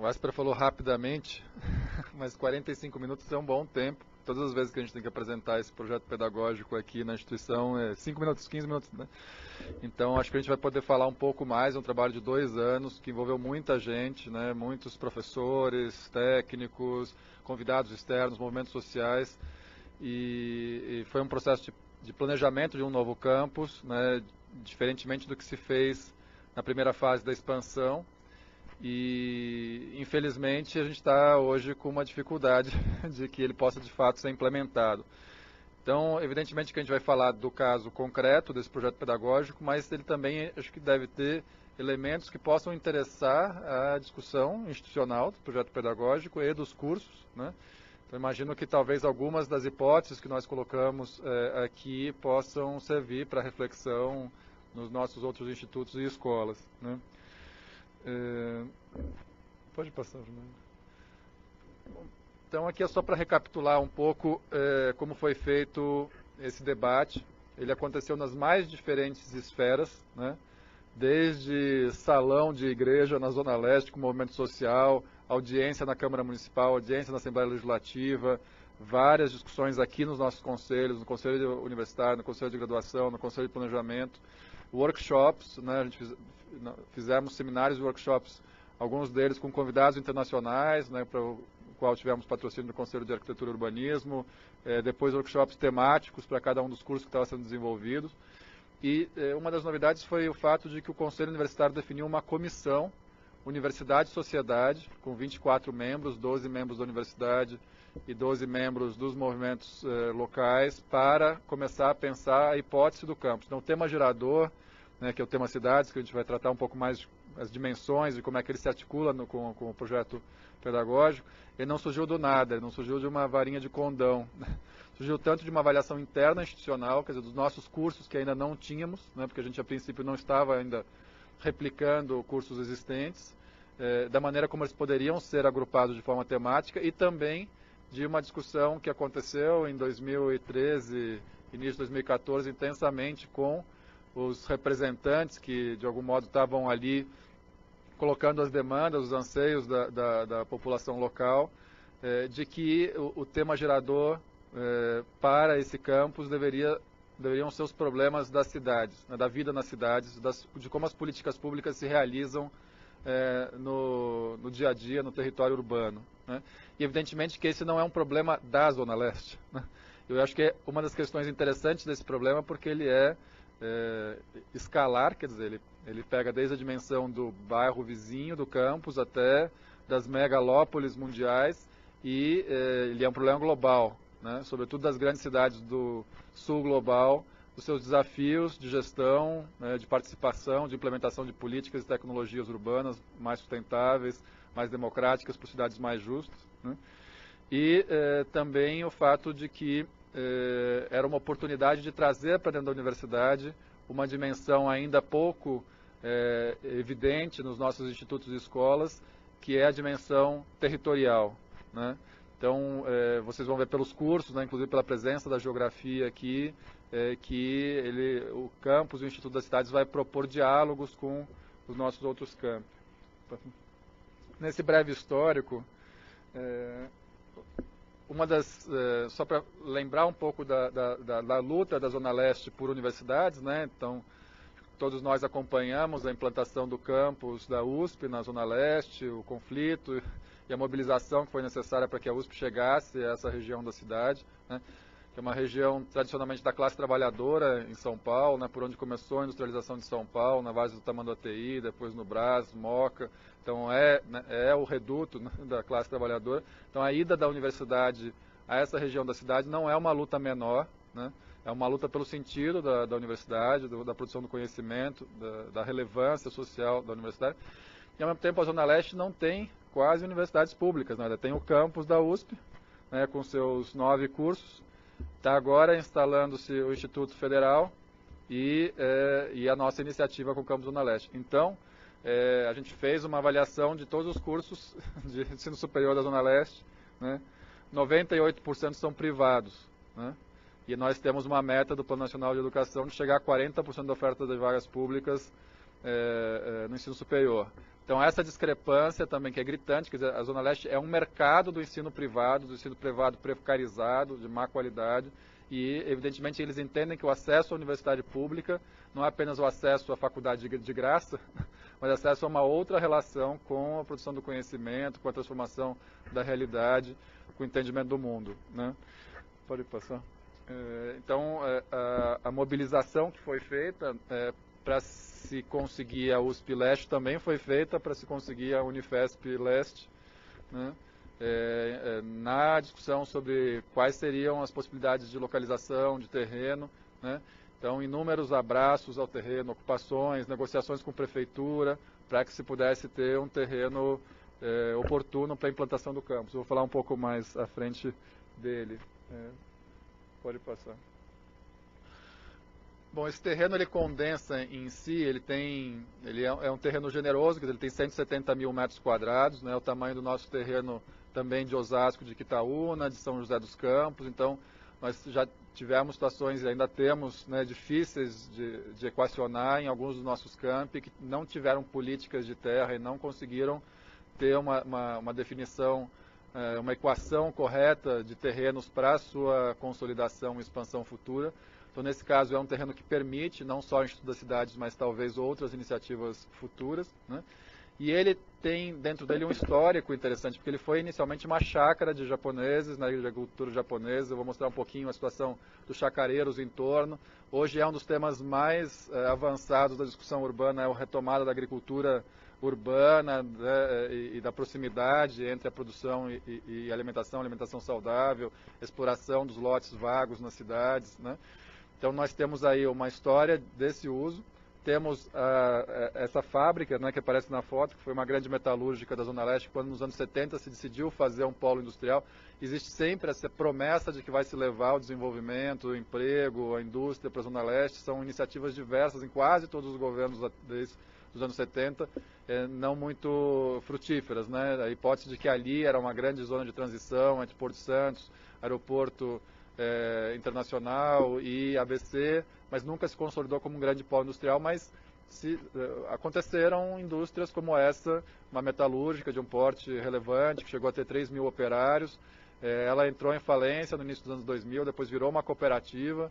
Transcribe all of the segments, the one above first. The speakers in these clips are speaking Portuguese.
O Asper falou rapidamente, mas 45 minutos é um bom tempo. Todas as vezes que a gente tem que apresentar esse projeto pedagógico aqui na instituição, 5 minutos, 15 minutos, né? Então, acho que a gente vai poder falar um pouco mais. É um trabalho de 2 anos que envolveu muita gente, né? Muitos professores, técnicos, convidados externos, movimentos sociais. E foi um processo de planejamento de um novo campus, né? Diferentemente do que se fez na primeira fase da expansão. E, infelizmente, a gente está hoje com uma dificuldade de que ele possa, de fato, ser implementado. Então, evidentemente que a gente vai falar do caso concreto desse projeto pedagógico, mas ele também, acho que deve ter elementos que possam interessar a discussão institucional do projeto pedagógico e dos cursos, né? Então, imagino que talvez algumas das hipóteses que nós colocamos aqui possam servir para reflexão nos nossos outros institutos e escolas, né? Pode passar, Fernando. Então, aqui é só para recapitular um pouco como foi feito esse debate. Ele aconteceu nas mais diferentes esferas, né? Desde salão de igreja na Zona Leste, com movimento social, audiência na Câmara Municipal, audiência na Assembleia Legislativa, várias discussões aqui nos nossos conselhos, no Conselho Universitário, no Conselho de Graduação, no Conselho de Planejamento, workshops, né? A gente fizemos seminários e workshops, alguns deles com convidados internacionais, né, para o qual tivemos patrocínio do Conselho de Arquitetura e Urbanismo, depois workshops temáticos para cada um dos cursos que estavam sendo desenvolvidos. E uma das novidades foi o fato de que o Conselho Universitário definiu uma comissão, Universidade e Sociedade, com 24 membros, 12 membros da universidade e 12 membros dos movimentos locais, para começar a pensar a hipótese do campus. Então, o tema gerador, né, que é o tema cidades, que a gente vai tratar um pouco mais as dimensões e como é que ele se articula com o projeto pedagógico, ele não surgiu do nada, ele não surgiu de uma varinha de condão. Surgiu tanto de uma avaliação interna institucional, quer dizer, dos nossos cursos que ainda não tínhamos, né, porque a gente a princípio não estava ainda replicando cursos existentes, da maneira como eles poderiam ser agrupados de forma temática, e também de uma discussão que aconteceu em 2013, início de 2014, intensamente com os representantes que, de algum modo, estavam ali colocando as demandas, os anseios da população local, de que o tema gerador para esse campus deveriam ser os problemas das cidades, né, da vida nas cidades, de como as políticas públicas se realizam no dia a dia, no território urbano, né? E, evidentemente, que esse não é um problema da Zona Leste, né? Eu acho que é uma das questões interessantes desse problema, porque ele é escalar, quer dizer, ele pega desde a dimensão do bairro vizinho, do campus, até das megalópolis mundiais, e ele é um problema global, né? Sobretudo das grandes cidades do sul global, os seus desafios de gestão, né, de participação, de implementação de políticas e tecnologias urbanas mais sustentáveis, mais democráticas, para cidades mais justas, né? E também o fato de que era uma oportunidade de trazer para dentro da universidade uma dimensão ainda pouco evidente nos nossos institutos e escolas, que é a dimensão territorial, né? Então, vocês vão ver pelos cursos, né, inclusive pela presença da geografia aqui, que o campus e o Instituto das Cidades vai propor diálogos com os nossos outros campos. Nesse breve histórico, só para lembrar um pouco da luta da Zona Leste por universidades, né? Então, todos nós acompanhamos a implantação do campus da USP na Zona Leste, o conflito e a mobilização que foi necessária para que a USP chegasse a essa região da cidade, né? Que é uma região tradicionalmente da classe trabalhadora em São Paulo, né, por onde começou a industrialização de São Paulo, na base do Tamanduateí, depois no Brás, Moca. Então é o reduto, né, da classe trabalhadora. Então a ida da universidade a essa região da cidade não é uma luta menor, né? É uma luta pelo sentido da universidade, da produção do conhecimento, da relevância social da universidade. E ao mesmo tempo a Zona Leste não tem quase universidades públicas, né? Tem o campus da USP, né, com seus 9 cursos. Está agora instalando-se o Instituto Federal e a nossa iniciativa com o Campus Zona Leste. Então, a gente fez uma avaliação de todos os cursos de ensino superior da Zona Leste, né? 98% são privados, né? E nós temos uma meta do Plano Nacional de Educação de chegar a 40% da oferta de vagas públicas no ensino superior. Então essa discrepância também que é gritante, quer dizer, a Zona Leste é um mercado do ensino privado precarizado, de má qualidade, e evidentemente eles entendem que o acesso à universidade pública não é apenas o acesso à faculdade de graça, mas acesso a uma outra relação com a produção do conhecimento, com a transformação da realidade, com o entendimento do mundo, né? Pode passar. Então, a mobilização que foi feita para se conseguir a USP Leste também foi feita para se conseguir a Unifesp Leste, né? Na discussão sobre quais seriam as possibilidades de localização de terreno, né? Então, inúmeros abraços ao terreno, ocupações, negociações com prefeitura, para que se pudesse ter um terreno oportuno para a implantação do campus. Eu vou falar um pouco mais à frente dele. Pode passar. Bom, esse terreno ele condensa em si, ele é um terreno generoso, quer dizer, ele tem 170 mil metros quadrados, né, o tamanho do nosso terreno também de Osasco, de Quitaúna, de São José dos Campos. Então nós já tivemos situações e ainda temos, né, difíceis de equacionar em alguns dos nossos campi que não tiveram políticas de terra e não conseguiram ter uma definição, uma equação correta de terrenos para a sua consolidação e expansão futura. Então, nesse caso, é um terreno que permite não só o Instituto das Cidades, mas talvez outras iniciativas futuras, né? E ele tem dentro dele um histórico interessante, porque ele foi inicialmente uma chácara de japoneses, na agricultura japonesa. Eu vou mostrar um pouquinho a situação dos chacareiros em torno. Hoje é um dos temas mais avançados da discussão urbana, é a retomada da agricultura urbana, né, e da proximidade entre a produção e alimentação saudável, exploração dos lotes vagos nas cidades, né? Então nós temos aí uma história desse uso. Temos essa fábrica, né, que aparece na foto, que foi uma grande metalúrgica da Zona Leste, quando nos anos 70 se decidiu fazer um polo industrial. Existe sempre essa promessa de que vai se levar o desenvolvimento, o emprego, a indústria para a Zona Leste. São iniciativas diversas em quase todos os governos desde os anos 70, não muito frutíferas, né? A hipótese de que ali era uma grande zona de transição entre Porto Santos, aeroporto internacional e ABC, mas nunca se consolidou como um grande polo industrial. Mas aconteceram indústrias como essa, uma metalúrgica de um porte relevante, que chegou a ter 3 mil operários. Ela entrou em falência no início dos anos 2000, depois virou uma cooperativa,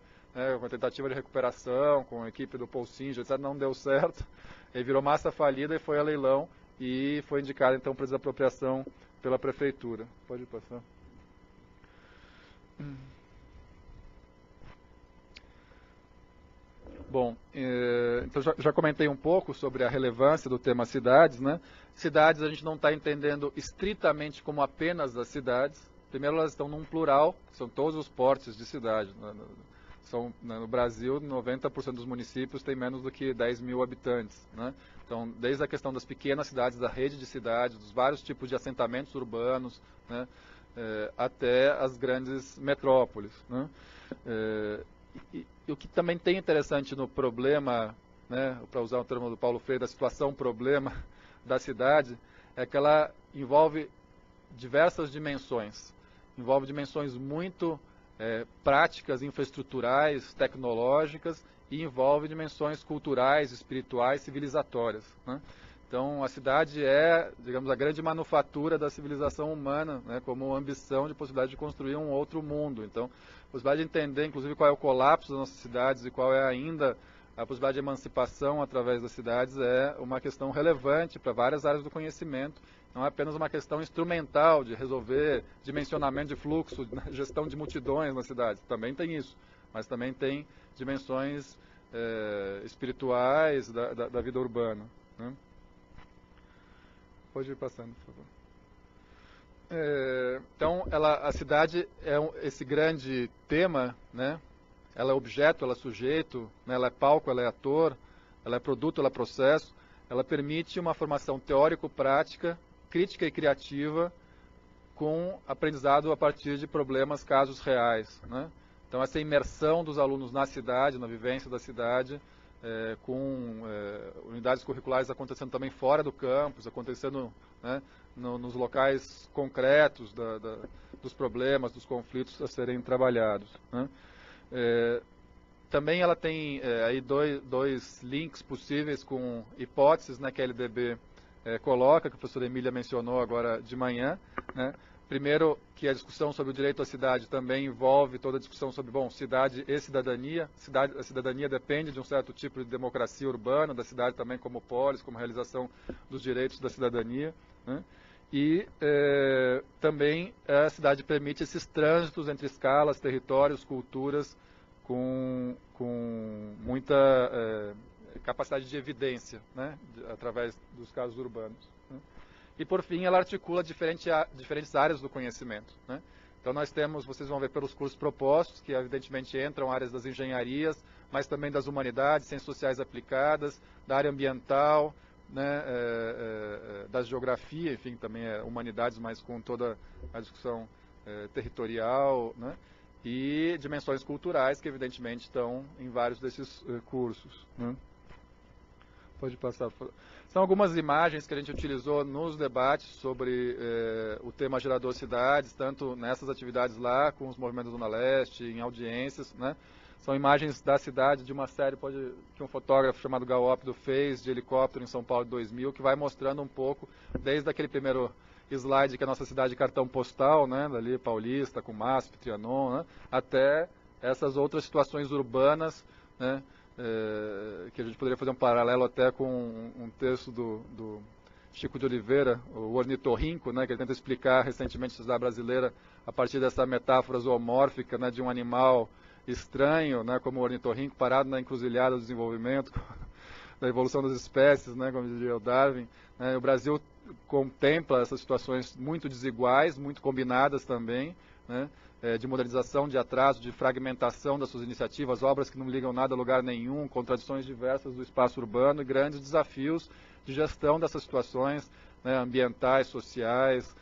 uma tentativa de recuperação com a equipe do Paul Singer, etc., não deu certo. Ele virou massa falida e foi a leilão e foi indicada então para desapropriação pela prefeitura. Pode passar. Bom, então já comentei um pouco sobre a relevância do tema cidades, né? Cidades a gente não está entendendo estritamente como apenas as cidades. Primeiro, elas estão num plural, são todos os portes de cidade. No Brasil, 90% dos municípios têm menos do que 10 mil habitantes, né? Então, desde a questão das pequenas cidades, da rede de cidades, dos vários tipos de assentamentos urbanos, né, até as grandes metrópoles, né? E o que também tem interessante no problema, né, para usar o termo do Paulo Freire, da situação problema da cidade, é que ela envolve diversas dimensões. Envolve dimensões muito práticas, infraestruturais, tecnológicas, e envolve dimensões culturais, espirituais, civilizatórias, né? Então, a cidade é, digamos, a grande manufatura da civilização humana, né, como ambição de possibilidade de construir um outro mundo. Então, a possibilidade de entender, inclusive, qual é o colapso das nossas cidades e qual é ainda a possibilidade de emancipação através das cidades é uma questão relevante para várias áreas do conhecimento. Não é apenas uma questão instrumental de resolver dimensionamento de fluxo, gestão de multidões nas cidades. Também tem isso, mas também tem dimensões espirituais da vida urbana, né? Pode ir passando, por favor. Então, a cidade é esse grande tema, né? Ela é objeto, ela é sujeito, né? Ela é palco, ela é ator, ela é produto, ela é processo. Ela permite uma formação teórico-prática, crítica e criativa, com aprendizado a partir de problemas, casos reais, né? Então, essa imersão dos alunos na cidade, na vivência da cidade, com unidades curriculares acontecendo também fora do campus, acontecendo, né, nos locais concretos dos problemas, dos conflitos a serem trabalhados, né? Também ela tem aí dois links possíveis com hipóteses, né, que a LDB coloca, que a professora Emília mencionou agora de manhã, né? Primeiro, que a discussão sobre o direito à cidade também envolve toda a discussão sobre, cidade e cidadania. A cidadania depende de um certo tipo de democracia urbana, da cidade também como polis, como realização dos direitos da cidadania, né? E também a cidade permite esses trânsitos entre escalas, territórios, culturas, com muita capacidade de evidência, né? Através dos casos urbanos, né? E, por fim, ela articula diferentes áreas do conhecimento, né? Então, nós temos, vocês vão ver pelos cursos propostos, que evidentemente entram áreas das engenharias, mas também das humanidades, ciências sociais aplicadas, da área ambiental, né, da geografia, enfim, também humanidades, mas com toda a discussão territorial, né? E dimensões culturais, que evidentemente estão em vários desses cursos, né? Pode passar. São algumas imagens que a gente utilizou nos debates sobre o tema gerador cidades, tanto nessas atividades lá, com os movimentos da Zona Leste, em audiências, né? São imagens da cidade, de uma série que um fotógrafo chamado Gaópido fez, de helicóptero em São Paulo de 2000, que vai mostrando um pouco, desde aquele primeiro slide, que é a nossa cidade cartão postal, né? Dali Paulista, com MASP, Trianon, né? Até essas outras situações urbanas, né? Que a gente poderia fazer um paralelo até com um texto do Chico de Oliveira, o Ornitorrinco, né, que ele tenta explicar recentemente a sociedade brasileira a partir dessa metáfora zoomórfica, né, de um animal estranho, né, como o ornitorrinco, parado na encruzilhada do desenvolvimento, da evolução das espécies, né, como dizia o Darwin. Né. O Brasil contempla essas situações muito desiguais, muito combinadas também, né, de modernização, de atraso, de fragmentação das suas iniciativas, obras que não ligam nada a lugar nenhum, contradições diversas do espaço urbano e grandes desafios de gestão dessas situações, né, ambientais, sociais,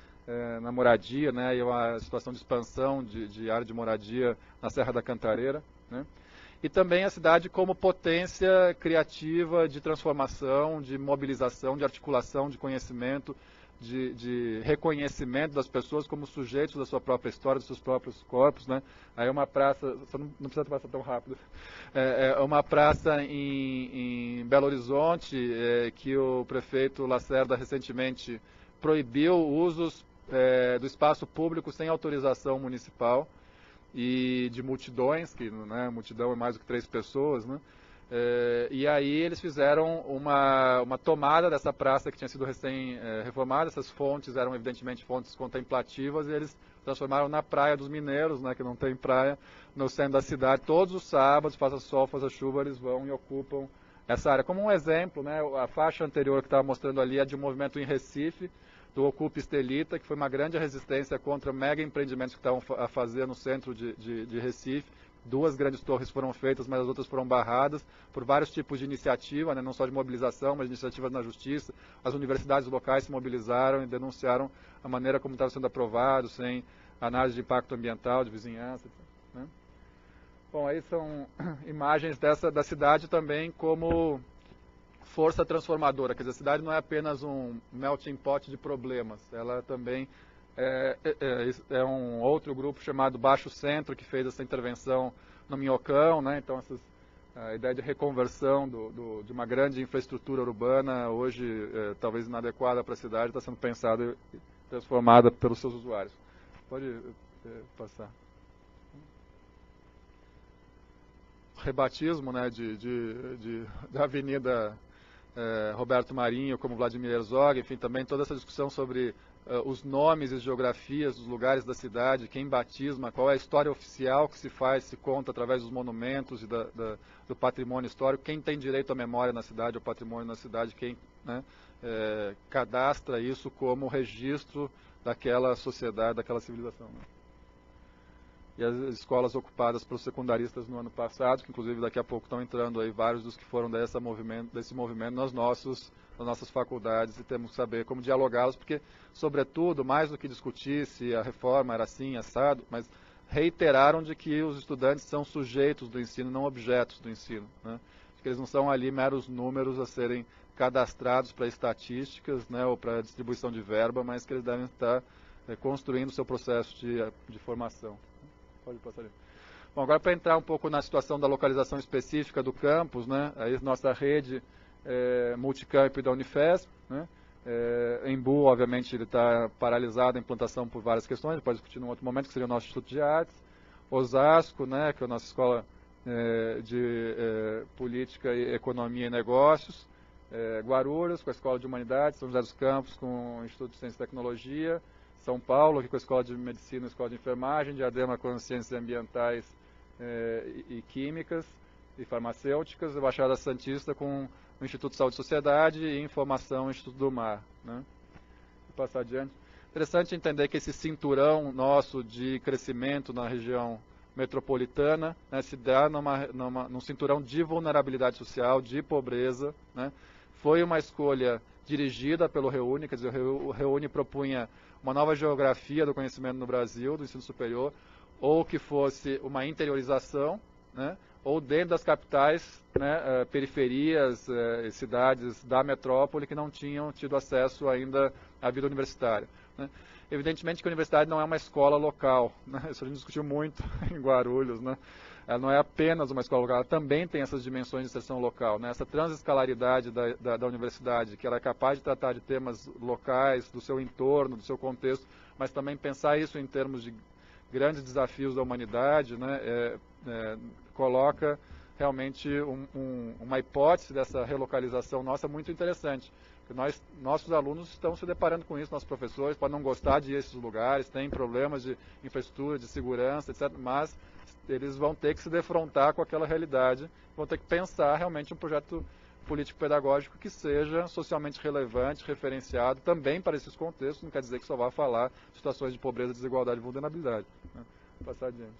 na moradia, né, e uma situação de expansão de área de moradia na Serra da Cantareira, né. E também a cidade como potência criativa de transformação, de mobilização, de articulação, de conhecimento, de reconhecimento das pessoas como sujeitos da sua própria história, dos seus próprios corpos, né? Aí uma praça, só não precisa passar tão rápido, uma praça em Belo Horizonte, que o prefeito Lacerda recentemente proibiu usos do espaço público sem autorização municipal e de multidões, que, né, multidão é mais do que 3 pessoas, né? E aí eles fizeram uma tomada dessa praça que tinha sido recém-reformada. Essas fontes eram evidentemente fontes contemplativas e eles transformaram na Praia dos Mineiros, né, que não tem praia, no centro da cidade. Todos os sábados, faça sol, faça chuva, eles vão e ocupam essa área. Como um exemplo, né, a faixa anterior que estava mostrando ali é de um movimento em Recife, do Ocupa Estelita, que foi uma grande resistência contra mega empreendimentos que estavam a fazer no centro de Recife. 2 grandes torres foram feitas, mas as outras foram barradas por vários tipos de iniciativa, né, não só de mobilização, mas iniciativas na justiça. As universidades locais se mobilizaram e denunciaram a maneira como estava sendo aprovado, sem análise de impacto ambiental, de vizinhança, né. Bom, aí são imagens da cidade também como força transformadora. Quer dizer, a cidade não é apenas um melting pot de problemas, ela também é um outro grupo chamado Baixo Centro, que fez essa intervenção no Minhocão, né? Então a ideia de reconversão de uma grande infraestrutura urbana, hoje talvez inadequada para a cidade, está sendo pensada e transformada pelos seus usuários. Pode passar. Rebatismo, né, da Avenida Roberto Marinho, como Vladimir Herzog, enfim, também toda essa discussão sobre os nomes e geografias dos lugares da cidade, quem batisma, qual é a história oficial que se conta através dos monumentos e do patrimônio histórico, quem tem direito à memória na cidade, ao patrimônio na cidade, quem, né, cadastra isso como registro daquela sociedade, daquela civilização, né? E as escolas ocupadas pelos secundaristas no ano passado, que inclusive daqui a pouco estão entrando aí vários dos que foram desse movimento nas nossas faculdades, e temos que saber como dialogá-los, porque, sobretudo, mais do que discutir se a reforma era assim, assado, mas reiteraram de que os estudantes são sujeitos do ensino, não objetos do ensino, né? De que eles não são ali meros números a serem cadastrados para estatísticas, né, ou para distribuição de verba, mas que eles devem estar construindo o seu processo de formação. Pode passar ali. Bom, agora para entrar um pouco na situação da localização específica do campus, né, aí nossa rede multicamp da Unifesp, né, Embu, obviamente, ele está paralisado a implantação por várias questões, a gente pode discutir num outro momento, que seria o nosso Instituto de Artes. Osasco, né, que é a nossa escola de política, economia e negócios. Guarulhos, com a Escola de Humanidades. São José dos Campos, com o Instituto de Ciência e Tecnologia. São Paulo, aqui com a Escola de Medicina e a Escola de Enfermagem. Diadema, com Ciências Ambientais e Químicas e Farmacêuticas. A Baixada Santista, com o Instituto de Saúde e Sociedade e Informação, o Instituto do Mar. Né? Vou passar adiante. Interessante entender que esse cinturão nosso de crescimento na região metropolitana, né, se dá num cinturão de vulnerabilidade social, de pobreza. Né? Foi uma escolha dirigida pelo REUNI, quer dizer, o REUNI propunha uma nova geografia do conhecimento no Brasil, do ensino superior, ou que fosse uma interiorização, né, ou dentro das capitais, né, periferias, cidades da metrópole que não tinham tido acesso ainda à vida universitária. Né. Evidentemente que a universidade não é uma escola local, né, isso a gente discutiu muito em Guarulhos, né. Ela não é apenas uma escola local, ela também tem essas dimensões de inserção local, né, essa transescalaridade da universidade, que ela é capaz de tratar de temas locais, do seu entorno, do seu contexto, mas também pensar isso em termos de grandes desafios da humanidade, né, coloca realmente uma hipótese dessa relocalização nossa muito interessante. Nossos alunos estão se deparando com isso, nossos professores podem não gostar de ir a esses lugares, têm problemas de infraestrutura, de segurança, etc., mas eles vão ter que se defrontar com aquela realidade, vão ter que pensar realmente um projeto político-pedagógico que seja socialmente relevante, referenciado também para esses contextos, não quer dizer que só vá falar situações de pobreza, desigualdade e vulnerabilidade. Né? Vou passar adiante.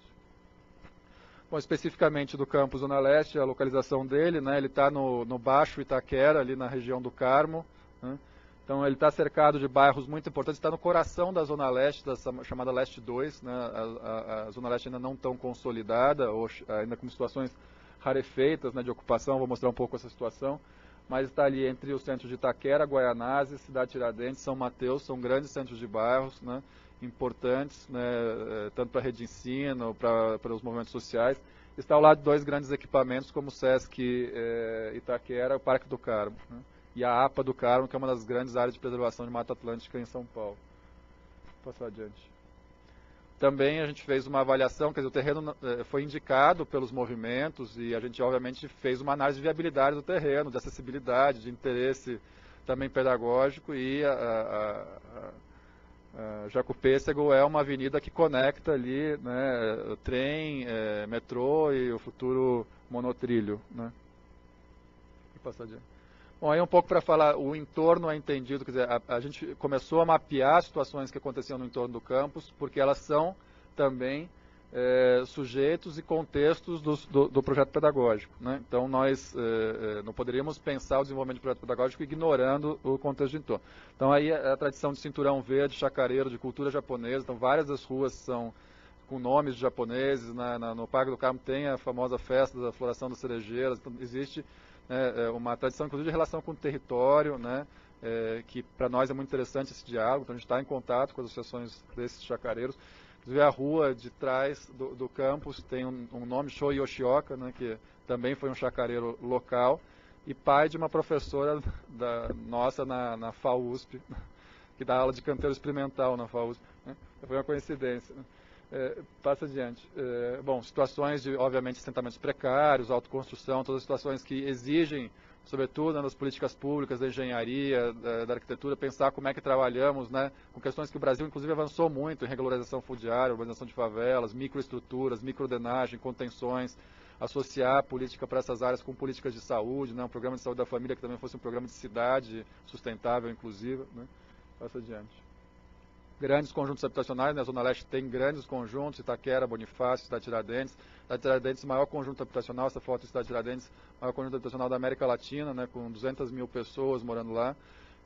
Bom, especificamente do campus Zona Leste, a localização dele, né, ele está no Baixo Itaquera, ali na região do Carmo. Né? Então ele está cercado de bairros muito importantes, está no coração da Zona Leste, da chamada Leste 2, né? A Zona Leste ainda não tão consolidada, ou ainda com situações rarefeitas, né, de ocupação, vou mostrar um pouco essa situação, mas está ali entre os centros de Itaquera, Guaianazes, Cidade Tiradentes, São Mateus, são grandes centros de bairros, né, importantes, né, tanto para a rede de ensino, para os movimentos sociais. Está ao lado de dois grandes equipamentos, como o SESC Itaquera e o Parque do Carmo, né, e a APA do Carmo, que é uma das grandes áreas de preservação de Mata Atlântica em São Paulo. Vou passar adiante. Também a gente fez uma avaliação, quer dizer, o terreno foi indicado pelos movimentos e a gente, obviamente, fez uma análise de viabilidade do terreno, de acessibilidade, de interesse também pedagógico, e a Jacupêssego é uma avenida que conecta ali, né, o trem, metrô e o futuro monotrilho. Né? Vou passar adiante. Bom, aí um pouco para falar, o entorno é entendido, quer dizer, a gente começou a mapear situações que aconteciam no entorno do campus, porque elas são também sujeitos e contextos do projeto pedagógico. Né? Então, nós não poderíamos pensar o desenvolvimento do projeto pedagógico ignorando o contexto de entorno. Então, aí a tradição de cinturão verde, chacareiro, de cultura japonesa, então várias das ruas são com nomes de japoneses, no Parque do Carmo tem a famosa festa da floração das cerejeiras, então existe uma tradição, inclusive, de relação com o território, né, que para nós é muito interessante esse diálogo, então a gente está em contato com as associações desses chacareiros. Inclusive a rua de trás do campus tem um nome, Sho Yoshioka, né, que também foi um chacareiro local, e pai de uma professora nossa na FAUSP, que dá aula de canteiro experimental na FAUSP. Né, foi uma coincidência. Né. Passa adiante. Bom, situações de, obviamente, assentamentos precários, autoconstrução, todas as situações que exigem, sobretudo nas políticas públicas, da engenharia, da arquitetura, pensar como é que trabalhamos, né, com questões que o Brasil, inclusive, avançou muito em regularização fundiária, urbanização de favelas, microestruturas, microdenagem, contenções, associar a política para essas áreas com políticas de saúde, né, um programa de saúde da família que também fosse um programa de cidade sustentável, inclusive. Né. Passa adiante. Grandes conjuntos habitacionais, na Zona Leste tem grandes conjuntos, Itaquera, Bonifácio, Cidade Tiradentes. Cidade Tiradentes, maior conjunto habitacional, essa foto de Cidade Tiradentes, maior conjunto habitacional da América Latina, né, com 200 mil pessoas morando lá,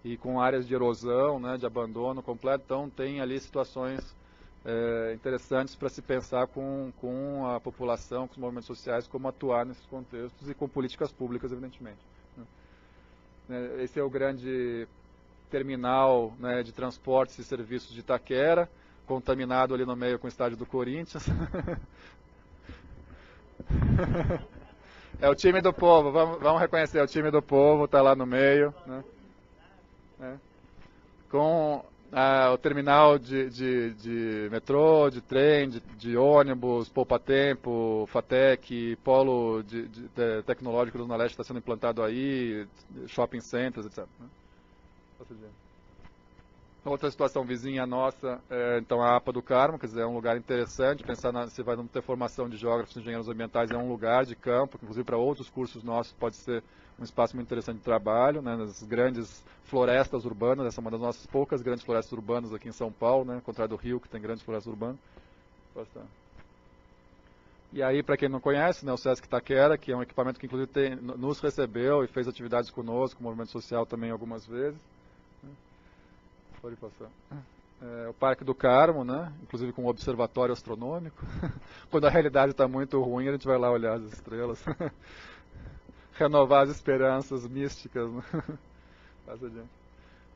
e com áreas de erosão, né, de abandono completo. Então tem ali situações interessantes para se pensar com a população, com os movimentos sociais, como atuar nesses contextos e com políticas públicas, evidentemente. Esse é o grande terminal, né, de transportes e serviços de Itaquera, contaminado ali no meio com o estádio do Corinthians. É o time do povo, vamos reconhecer, é o time do povo, está lá no meio. Né? com o terminal de metrô, de trem, de ônibus, poupa-tempo, FATEC, polo tecnológico do Zona Leste está sendo implantado aí, shopping centers, etc. Outra situação vizinha nossa, então a APA do Carmo, quer dizer, é um lugar interessante, pensar se vai não ter formação de geógrafos e engenheiros ambientais, é um lugar de campo, que inclusive para outros cursos nossos pode ser um espaço muito interessante de trabalho, né, nas grandes florestas urbanas, essa é uma das nossas poucas grandes florestas urbanas aqui em São Paulo, né, ao contrário do Rio, que tem grandes florestas urbanas. E aí, para quem não conhece, né, o Sesc Itaquera, que é um equipamento que inclusive nos recebeu e fez atividades conosco, o movimento social também algumas vezes. Pode passar. O Parque do Carmo, né? Inclusive com um observatório astronômico. Quando a realidade está muito ruim, a gente vai lá olhar as estrelas. Renovar as esperanças místicas. Né? Passa adiante.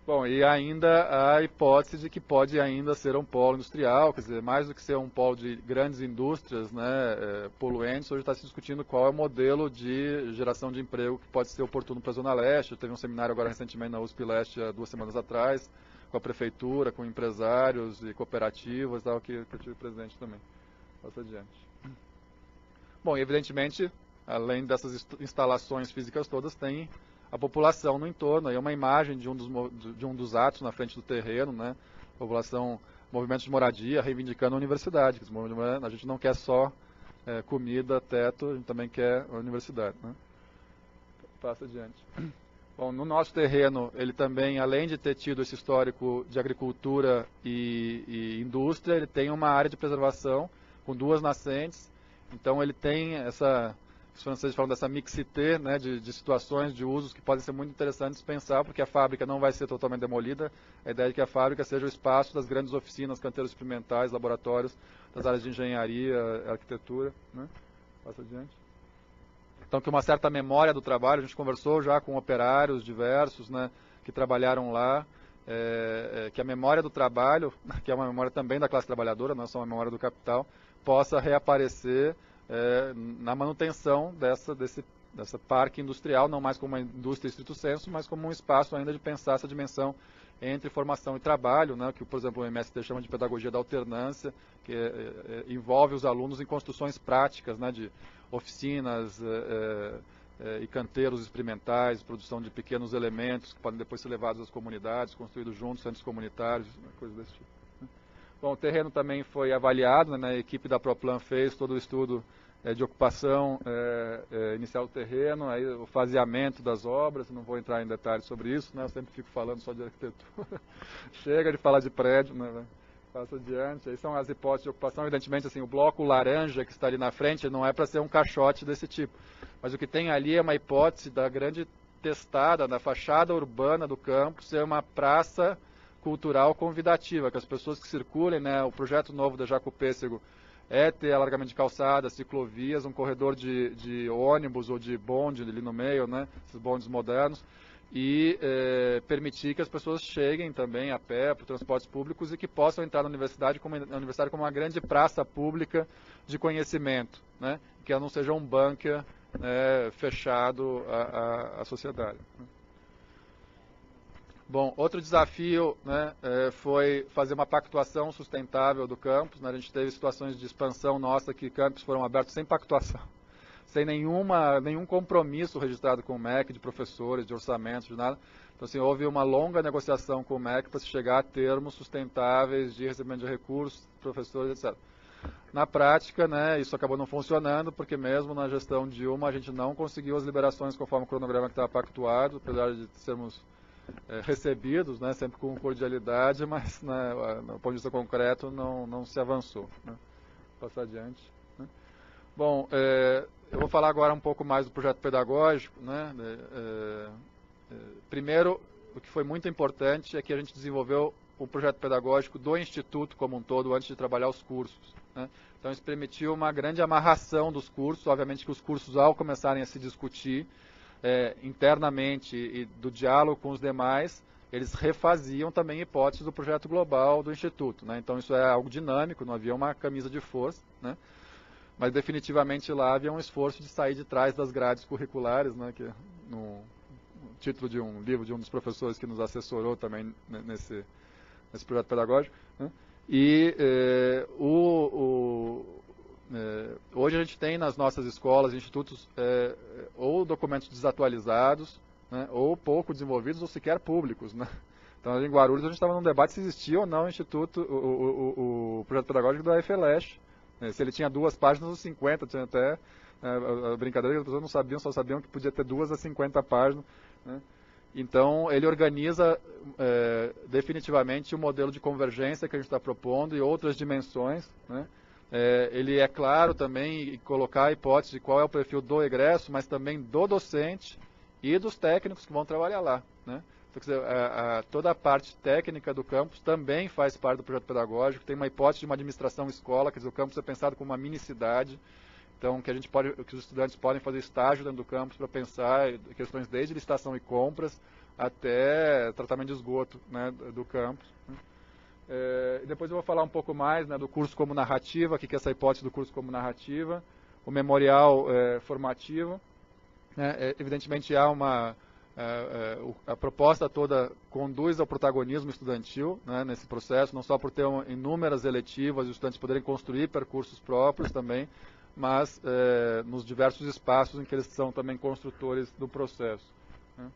Bom, e ainda a hipótese de que pode ainda ser um polo industrial, quer dizer, mais do que ser um polo de grandes indústrias, né, poluentes, hoje está se discutindo qual é o modelo de geração de emprego que pode ser oportuno para a Zona Leste. Teve um seminário agora recentemente na USP Leste, há 2 semanas atrás, com a prefeitura, com empresários e cooperativas, tal, que eu tive presente também. Passa adiante. Bom, e evidentemente, além dessas instalações físicas todas, tem a população no entorno. Aí é uma imagem de um dos atos na frente do terreno, né? População, movimento de moradia, reivindicando a universidade. A gente não quer só comida, teto, a gente também quer a universidade. Né? Passa adiante. Bom, no nosso terreno, ele também, além de ter tido esse histórico de agricultura e indústria, ele tem uma área de preservação com 2 nascentes. Então ele tem os franceses falam dessa mixité, né, de situações, de usos que podem ser muito interessantes de pensar, porque a fábrica não vai ser totalmente demolida. A ideia é que a fábrica seja o espaço das grandes oficinas, canteiros experimentais, laboratórios, das áreas de engenharia, arquitetura. Né? Passa adiante. Então, que uma certa memória do trabalho, a gente conversou já com operários diversos, né, que trabalharam lá, que a memória do trabalho, que é uma memória também da classe trabalhadora, não é só uma memória do capital, possa reaparecer na manutenção dessa parque industrial, não mais como uma indústria estrito sensu, mas como um espaço ainda de pensar essa dimensão entre formação e trabalho, né, que, por exemplo, o MST chama de pedagogia da alternância, que envolve os alunos em construções práticas, né, de oficinas e canteiros experimentais, produção de pequenos elementos que podem depois ser levados às comunidades, construídos juntos, centros comunitários, coisas desse tipo. Bom, o terreno também foi avaliado, né, a equipe da Proplan fez todo o estudo de ocupação inicial do terreno, aí o faseamento das obras, não vou entrar em detalhes sobre isso, né, eu sempre fico falando só de arquitetura. Chega de falar de prédio, né, passa adiante. Aí são as hipóteses de ocupação, evidentemente assim, o bloco laranja que está ali na frente não é para ser um caixote desse tipo, mas o que tem ali é uma hipótese da grande testada na fachada urbana do campo ser uma praça cultural convidativa, que as pessoas que circulem, né, o projeto novo da Jacopêssego é ter alargamento de calçadas, ciclovias, um corredor de ônibus ou de bonde ali no meio, né, esses bondes modernos, e permitir que as pessoas cheguem também a pé, por transportes públicos, e que possam entrar na universidade como uma grande praça pública de conhecimento, né, que ela não seja um bunker fechado à sociedade. Bom, outro desafio, né, foi fazer uma pactuação sustentável do campus. Né, a gente teve situações de expansão nossa que campos foram abertos sem pactuação, sem nenhum compromisso registrado com o MEC, de professores, de orçamentos, de nada. Então, assim, houve uma longa negociação com o MEC para se chegar a termos sustentáveis de recebimento de recursos, professores, etc. Na prática, né, isso acabou não funcionando, porque mesmo na gestão de a gente não conseguiu as liberações conforme o cronograma que estava pactuado, apesar de sermos recebidos, né, sempre com cordialidade, mas né, no ponto de vista concreto não se avançou. Né. Vou passar adiante. Né. Bom, eu vou falar agora um pouco mais do projeto pedagógico. Né. Primeiro, o que foi muito importante é que a gente desenvolveu o projeto pedagógico do Instituto como um todo antes de trabalhar os cursos. Né. Então isso permitiu uma grande amarração dos cursos, obviamente que os cursos, ao começarem a se discutir, internamente e do diálogo com os demais, eles refaziam também hipóteses do projeto global do Instituto. Né? Então isso é algo dinâmico, não havia uma camisa de força, né? Mas definitivamente lá havia um esforço de sair de trás das grades curriculares, né? Que título de um livro de um dos professores que nos assessorou também nesse projeto pedagógico, né? E hoje a gente tem nas nossas escolas, institutos, ou documentos desatualizados, né, ou pouco desenvolvidos, ou sequer públicos, né? Então, em Guarulhos, a gente estava num debate se existia ou não o instituto, o projeto pedagógico da FLESH. Se ele tinha 2 páginas ou 50, tinha até a brincadeira que as pessoas não sabiam, só sabiam que podia ter 2 a 50 páginas, né? Então, ele organiza definitivamente o modelo de convergência que a gente está propondo e outras dimensões, né? Ele é claro também em colocar a hipótese de qual é o perfil do egresso, mas também do docente e dos técnicos que vão trabalhar lá, né? Então, quer dizer, toda a parte técnica do campus também faz parte do projeto pedagógico, tem uma hipótese de uma administração escola, quer dizer, o campus é pensado como uma mini-cidade, então que os estudantes podem fazer estágio dentro do campus para pensar questões desde licitação e compras até tratamento de esgoto, né, do campus. E depois eu vou falar um pouco mais, né, do curso como narrativa, o que é essa hipótese do curso como narrativa, o memorial formativo, né, evidentemente há a proposta toda conduz ao protagonismo estudantil, né, nesse processo, não só por ter inúmeras eletivas e os estudantes poderem construir percursos próprios também, mas nos diversos espaços em que eles são também construtores do processo, né.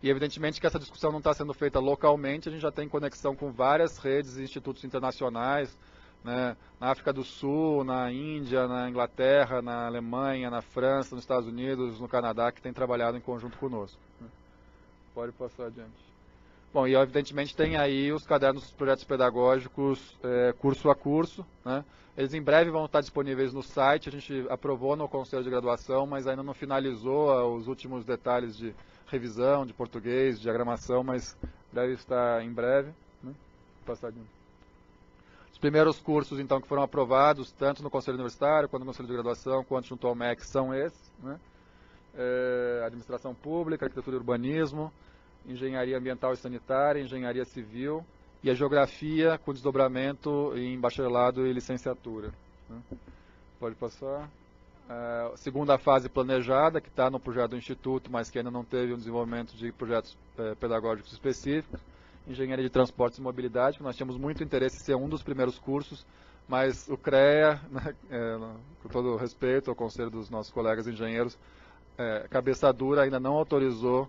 E evidentemente que essa discussão não está sendo feita localmente, a gente já tem conexão com várias redes e institutos internacionais, né, na África do Sul, na Índia, na Inglaterra, na Alemanha, na França, nos Estados Unidos, no Canadá, que têm trabalhado em conjunto conosco. Pode passar adiante. Bom, e evidentemente tem aí os cadernos dos projetos pedagógicos curso a curso, né? Eles em breve vão estar disponíveis no site, a gente aprovou no Conselho de Graduação, mas ainda não finalizou os últimos detalhes de revisão, de português, de diagramação, mas deve estar em breve, né? Passar adiante. Os primeiros cursos, então, que foram aprovados, tanto no Conselho Universitário, quanto no Conselho de Graduação, quanto junto ao MEC, são esses, né? Administração Pública, Arquitetura e Urbanismo, Engenharia Ambiental e Sanitária, Engenharia Civil e a Geografia com desdobramento em bacharelado e licenciatura, né? Pode passar. Segunda fase planejada, que está no projeto do Instituto, mas que ainda não teve um desenvolvimento de projetos pedagógicos específicos. Engenharia de Transportes e Mobilidade, que nós tínhamos muito interesse em ser um dos primeiros cursos, mas o CREA, né, com todo o respeito ao conselho dos nossos colegas engenheiros, cabeça dura ainda não autorizou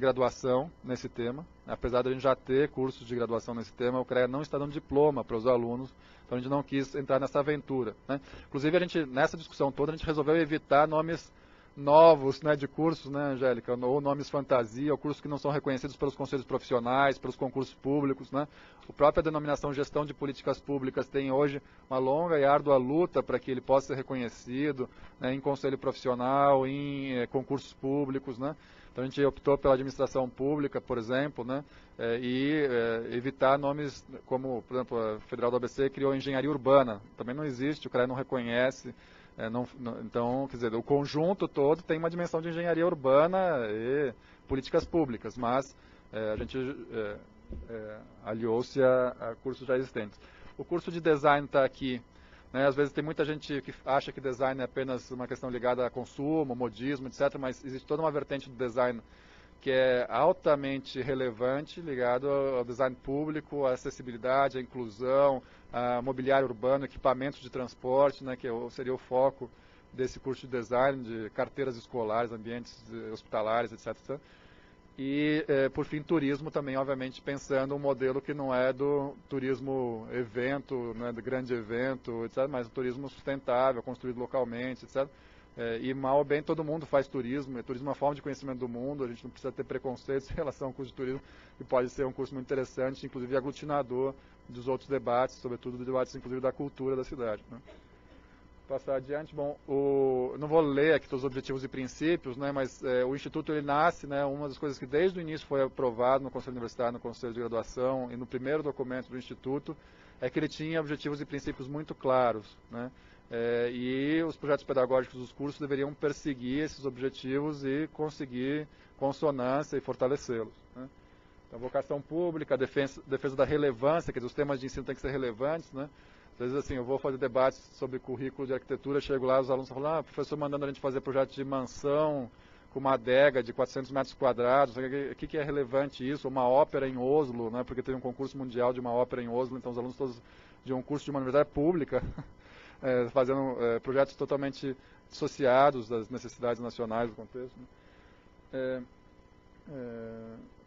graduação nesse tema. Apesar de a gente já ter cursos de graduação nesse tema, o CREA não está dando diploma para os alunos, então a gente não quis entrar nessa aventura, né? Inclusive, nessa discussão toda, a gente resolveu evitar nomes novos, né, de cursos, né, Angélica, ou nomes fantasia, ou cursos que não são reconhecidos pelos conselhos profissionais, pelos concursos públicos, né. A própria denominação Gestão de Políticas Públicas tem hoje uma longa e árdua luta para que ele possa ser reconhecido, né, em conselho profissional, em concursos públicos, né. Então a gente optou pela administração pública, por exemplo, né, e evitar nomes como, por exemplo, a Federal do ABC criou engenharia urbana, também não existe, o CREA não reconhece. Então, quer dizer, o conjunto todo tem uma dimensão de engenharia urbana e políticas públicas, mas a gente aliou-se a cursos já existentes. O curso de design está aqui, né? Às vezes tem muita gente que acha que design é apenas uma questão ligada a consumo, modismo, etc., mas existe toda uma vertente do design que é altamente relevante, ligado ao design público, à acessibilidade, à inclusão, a mobiliário urbano, equipamentos de transporte, né, que seria o foco desse curso de design, de carteiras escolares, ambientes hospitalares, etc. E, por fim, turismo também, obviamente, pensando um modelo que não é do turismo evento, não é do grande evento, etc., mas do turismo sustentável, construído localmente, etc., e mal ou bem todo mundo faz turismo, turismo é uma forma de conhecimento do mundo, a gente não precisa ter preconceitos em relação ao curso de turismo, que pode ser um curso muito interessante, inclusive aglutinador dos outros debates, sobretudo dos debates inclusive da cultura da cidade, né? Passar adiante, bom, não vou ler aqui todos os objetivos e princípios, né, mas o Instituto ele nasce, né, uma das coisas que desde o início foi aprovado no Conselho Universitário, no Conselho de Graduação e no primeiro documento do Instituto, é que ele tinha objetivos e princípios muito claros, né? E os projetos pedagógicos dos cursos deveriam perseguir esses objetivos e conseguir consonância e fortalecê-los, né? Então, vocação pública, defesa da relevância, quer dizer, os temas de ensino têm que ser relevantes, né? Às vezes, assim, eu vou fazer debates sobre currículo de arquitetura, chego lá, os alunos falam, professor mandando a gente fazer projeto de mansão com uma adega de 400 metros quadrados, o que é relevante isso? Uma ópera em Oslo, né, porque tem um concurso mundial de uma ópera em Oslo, então os alunos todos de um curso de uma universidade pública, fazendo projetos totalmente dissociados das necessidades nacionais do contexto. Né?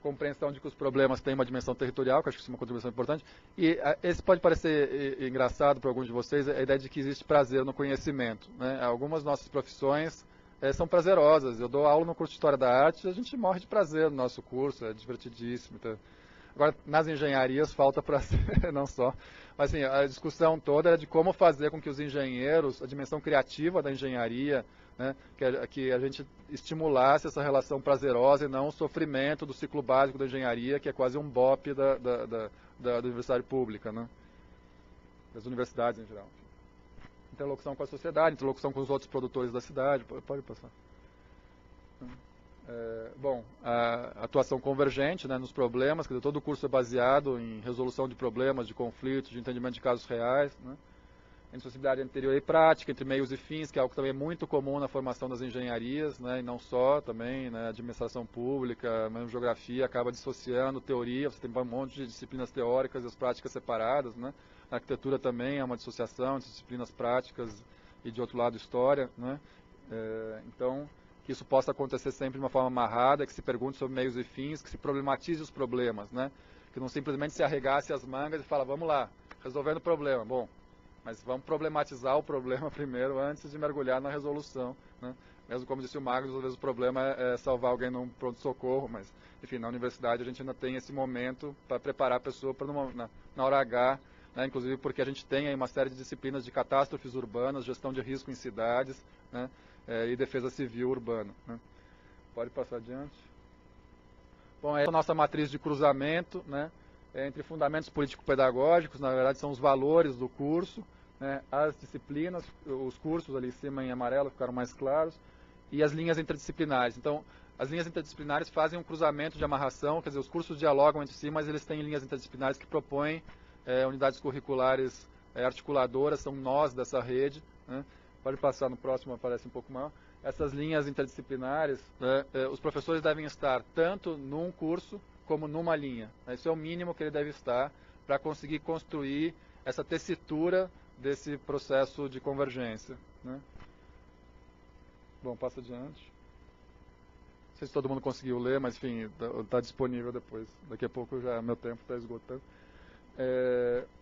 Compreensão de que os problemas têm uma dimensão territorial, que acho que isso é uma contribuição importante. E esse pode parecer engraçado para alguns de vocês, a ideia de que existe prazer no conhecimento. Né? Algumas nossas profissões são prazerosas. Eu dou aula no curso de História da Arte e a gente morre de prazer no nosso curso, é divertidíssimo. Então. Agora, nas engenharias falta prazer, não só. Mas assim, a discussão toda era de como fazer com que os engenheiros, a dimensão criativa da engenharia, né, que a gente estimulasse essa relação prazerosa e não o sofrimento do ciclo básico da engenharia, que é quase um BOP da universidade pública, né, das universidades em geral. Interlocução com a sociedade, interlocução com os outros produtores da cidade, pode passar. Bom, a atuação convergente, né, nos problemas, quer dizer, todo o curso é baseado em resolução de problemas, de conflitos, de entendimento de casos reais, né, entre sociedade anterior e prática, entre meios e fins, que é algo também muito comum na formação das engenharias, né, e não só, também, né, administração pública, mesmo geografia, acaba dissociando teoria, você tem um monte de disciplinas teóricas e as práticas separadas, né, a arquitetura também é uma dissociação entre disciplinas práticas e, de outro lado, história, né, então, que isso possa acontecer sempre de uma forma amarrada, que se pergunte sobre meios e fins, que se problematize os problemas, né, que não simplesmente se arregace as mangas e fala, vamos lá, resolvendo o problema, bom, mas vamos problematizar o problema primeiro, antes de mergulhar na resolução. Né? Mesmo como disse o Magnus, às vezes o problema é salvar alguém num pronto-socorro, mas, enfim, na universidade a gente ainda tem esse momento para preparar a pessoa para na hora H, né? Inclusive porque a gente tem aí uma série de disciplinas de catástrofes urbanas, gestão de risco em cidades, né? E defesa civil urbana. Né? Pode passar adiante. Bom, essa é a nossa matriz de cruzamento, né? Entre fundamentos político-pedagógicos, na verdade são os valores do curso, né, as disciplinas, os cursos ali em cima em amarelo ficaram mais claros, e as linhas interdisciplinares. Então, as linhas interdisciplinares fazem um cruzamento de amarração, quer dizer, os cursos dialogam entre si, mas eles têm linhas interdisciplinares que propõem unidades curriculares articuladoras, são nós dessa rede. Né? Pode passar no próximo, aparece um pouco maior. Essas linhas interdisciplinares, né, os professores devem estar tanto num curso como numa linha. Isso é o mínimo que ele deve estar para conseguir construir essa tessitura desse processo de convergência. Né? Bom, passa adiante. Não sei se todo mundo conseguiu ler, mas enfim, está disponível depois. Daqui a pouco já meu tempo está esgotando.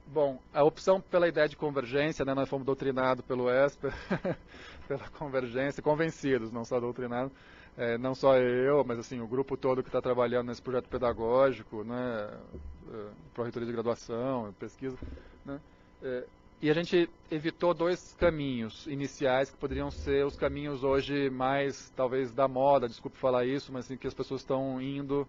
Bom, a opção pela ideia de convergência, né, nós fomos doutrinados pelo ESPER, pela convergência, convencidos, não só doutrinados, não só eu, mas assim, o grupo todo que está trabalhando nesse projeto pedagógico, né, pró-reitoria de graduação, pesquisa, né, e a gente evitou dois caminhos iniciais que poderiam ser os caminhos hoje mais, talvez, da moda, desculpe falar isso, mas assim, que as pessoas estão indo,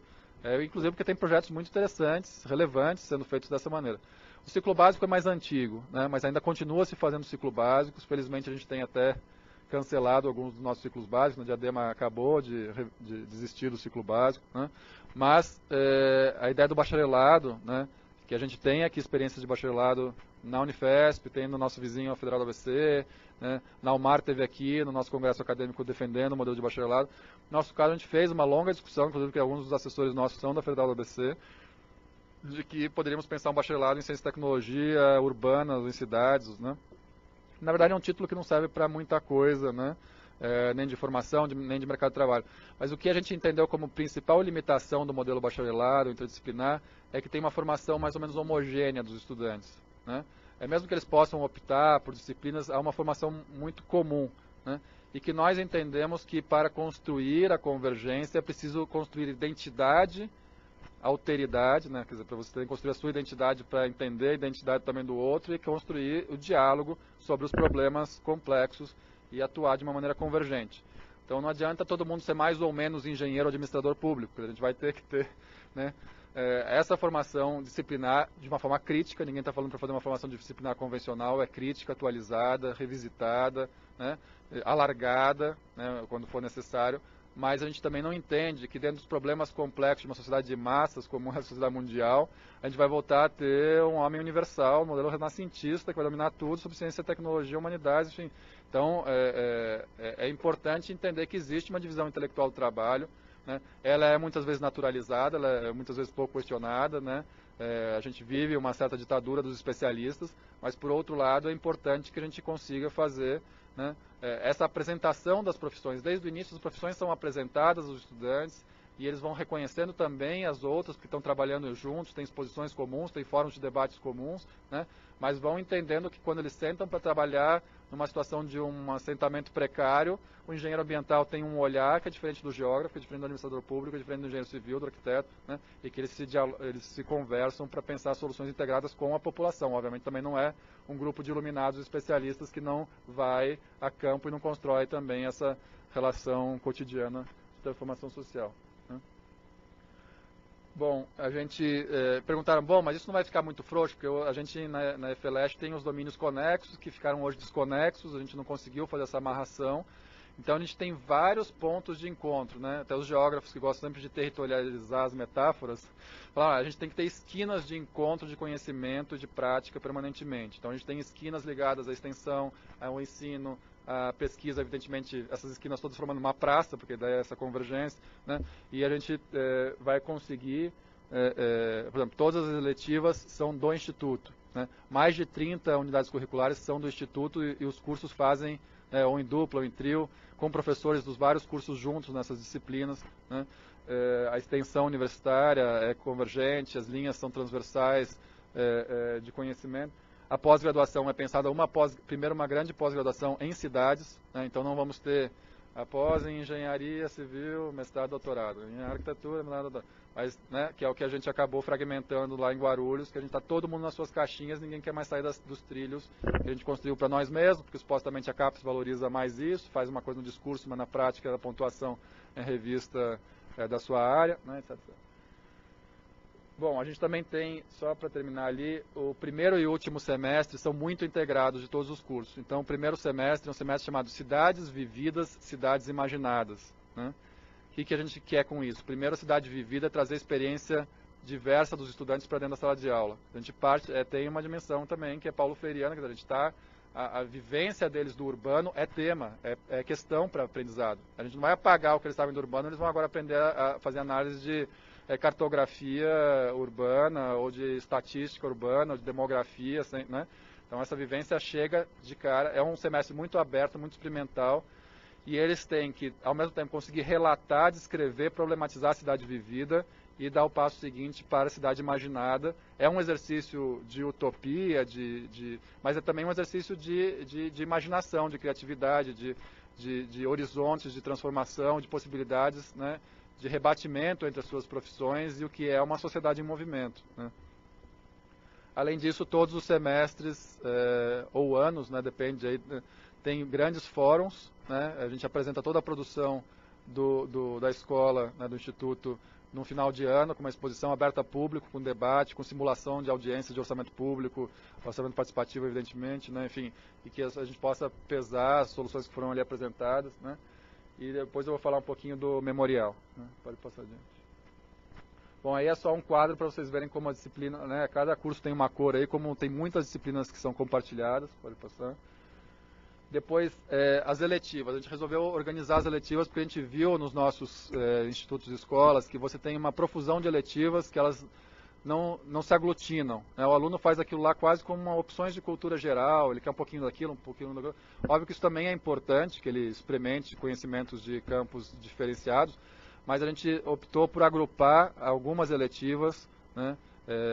inclusive porque tem projetos muito interessantes, relevantes, sendo feitos dessa maneira. O ciclo básico é mais antigo, né, mas ainda continua se fazendo ciclo básico, felizmente a gente tem até cancelado alguns dos nossos ciclos básicos, o Diadema acabou de desistir do ciclo básico, né, mas a ideia do bacharelado, né, que a gente tem aqui experiências de bacharelado na Unifesp, tem no nosso vizinho a Federal do ABC, né, na UMAR teve aqui, no nosso congresso acadêmico defendendo o modelo de bacharelado. No nosso caso, a gente fez uma longa discussão, inclusive que alguns dos assessores nossos são da Federal do ABC, de que poderíamos pensar um bacharelado em ciência e tecnologia urbanas, em cidades, né. Na verdade, é um título que não serve para muita coisa, né, nem de formação, nem de mercado de trabalho. Mas o que a gente entendeu como principal limitação do modelo bacharelado interdisciplinar é que tem uma formação mais ou menos homogênea dos estudantes. Né? Mesmo que eles possam optar por disciplinas, há uma formação muito comum. Né? E que nós entendemos que para construir a convergência é preciso construir identidade, alteridade, né? Quer dizer, para você ter que construir a sua identidade para entender a identidade também do outro e construir o diálogo sobre os problemas complexos e atuar de uma maneira convergente. Então não adianta todo mundo ser mais ou menos engenheiro ou administrador público, a gente vai ter que ter, né, essa formação disciplinar de uma forma crítica, ninguém está falando para fazer uma formação disciplinar convencional, é crítica, atualizada, revisitada, né, alargada, né, quando for necessário, mas a gente também não entende que dentro dos problemas complexos de uma sociedade de massas, como é a sociedade mundial, a gente vai voltar a ter um homem universal, um modelo renascentista, que vai dominar tudo sobre ciência, tecnologia, humanidades, enfim. Então, é importante entender que existe uma divisão intelectual do trabalho, né? Ela é muitas vezes naturalizada, ela é muitas vezes pouco questionada, né? A gente vive uma certa ditadura dos especialistas, mas, por outro lado, é importante que a gente consiga fazer, né, essa apresentação das profissões. Desde o início, as profissões são apresentadas aos estudantes e eles vão reconhecendo também as outras que estão trabalhando juntos, tem exposições comuns, tem fóruns de debates comuns, né, mas vão entendendo que quando eles sentam para trabalhar numa situação de um assentamento precário, o engenheiro ambiental tem um olhar que é diferente do geógrafo, que é diferente do administrador público, que é diferente do engenheiro civil, do arquiteto, né, e que eles se conversam para pensar soluções integradas com a população. Obviamente também não é um grupo de iluminados especialistas que não vai a campo e não constrói também essa relação cotidiana de transformação social. Bom, a gente perguntaram, bom, mas isso não vai ficar muito frouxo, porque a gente na FLESH tem os domínios conexos, que ficaram hoje desconexos, a gente não conseguiu fazer essa amarração. Então a gente tem vários pontos de encontro, né? Até os geógrafos que gostam sempre de territorializar as metáforas, falam, a gente tem que ter esquinas de encontro de conhecimento e de prática permanentemente. Então a gente tem esquinas ligadas à extensão, ao ensino, a pesquisa, evidentemente, essas esquinas todas formando uma praça, porque daí é essa convergência, né? E a gente vai conseguir, por exemplo, todas as eletivas são do Instituto, né? Mais de 30 unidades curriculares são do Instituto e os cursos fazem ou em dupla ou em trio, com professores dos vários cursos juntos nessas disciplinas, né? A extensão universitária é convergente, as linhas são transversais de conhecimento. A pós-graduação é pensada primeiro uma grande pós-graduação em cidades, né? Então não vamos ter após em engenharia civil, mestrado, doutorado, em arquitetura, mestrado, mas, né, que é o que a gente acabou fragmentando lá em Guarulhos, que a gente está todo mundo nas suas caixinhas, ninguém quer mais sair dos trilhos que a gente construiu para nós mesmos, porque supostamente a CAPES valoriza mais isso, faz uma coisa no discurso, mas na prática a pontuação é revista da sua área, né, etc. Bom, a gente também tem, só para terminar ali, o primeiro e último semestre são muito integrados de todos os cursos. Então, o primeiro semestre é um semestre chamado Cidades Vividas, Cidades Imaginadas, né? O que a gente quer com isso? Primeiro, a cidade vivida é trazer experiência diversa dos estudantes para dentro da sala de aula. A gente tem uma dimensão também que é paulo-freiriana, que a gente está... A vivência deles do urbano é tema, é questão para aprendizado. A gente não vai apagar o que eles estavam do urbano, eles vão agora aprender a fazer análise de cartografia urbana, ou de estatística urbana, ou de demografia, né? Então essa vivência chega de cara, é um semestre muito aberto, muito experimental, e eles têm que, ao mesmo tempo, conseguir relatar, descrever, problematizar a cidade vivida e dar o passo seguinte para a cidade imaginada. É um exercício de utopia, mas é também um exercício de imaginação, de criatividade, de horizontes, de transformação, de possibilidades, né, de rebatimento entre as suas profissões e o que é uma sociedade em movimento, né. Além disso, todos os semestres ou anos, né, depende aí, tem grandes fóruns, né, a gente apresenta toda a produção da escola, né, do Instituto, no final de ano, com uma exposição aberta a público, com debate, com simulação de audiências de orçamento público, orçamento participativo, evidentemente, né, enfim, e que a gente possa pesar as soluções que foram ali apresentadas, né, e depois eu vou falar um pouquinho do memorial, né, pode passar adiante. Bom, aí é só um quadro para vocês verem como a disciplina, né, cada curso tem uma cor aí, como tem muitas disciplinas que são compartilhadas, pode passar. Depois, as eletivas. A gente resolveu organizar as eletivas porque a gente viu nos nossos institutos e escolas que você tem uma profusão de eletivas que elas não se aglutinam, né? O aluno faz aquilo lá quase como opções de cultura geral, ele quer um pouquinho daquilo, um pouquinho daquilo. Óbvio que isso também é importante, que ele experimente conhecimentos de campos diferenciados, mas a gente optou por agrupar algumas eletivas, né?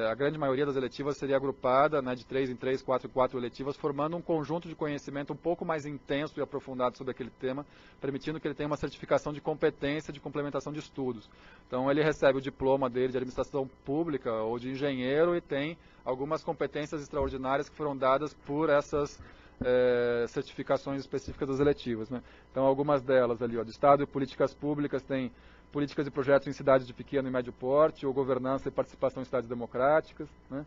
A grande maioria das eletivas seria agrupada, né, de 3 em 3, 4 em 4 eletivas, formando um conjunto de conhecimento um pouco mais intenso e aprofundado sobre aquele tema, permitindo que ele tenha uma certificação de competência de complementação de estudos. Então ele recebe o diploma dele de administração pública ou de engenheiro e tem algumas competências extraordinárias que foram dadas por essas certificações específicas das eletivas, né? Então algumas delas ali, ó, de Estado e Políticas Públicas, tem políticas e projetos em cidades de pequeno e médio porte, ou governança e participação em cidades democráticas, né?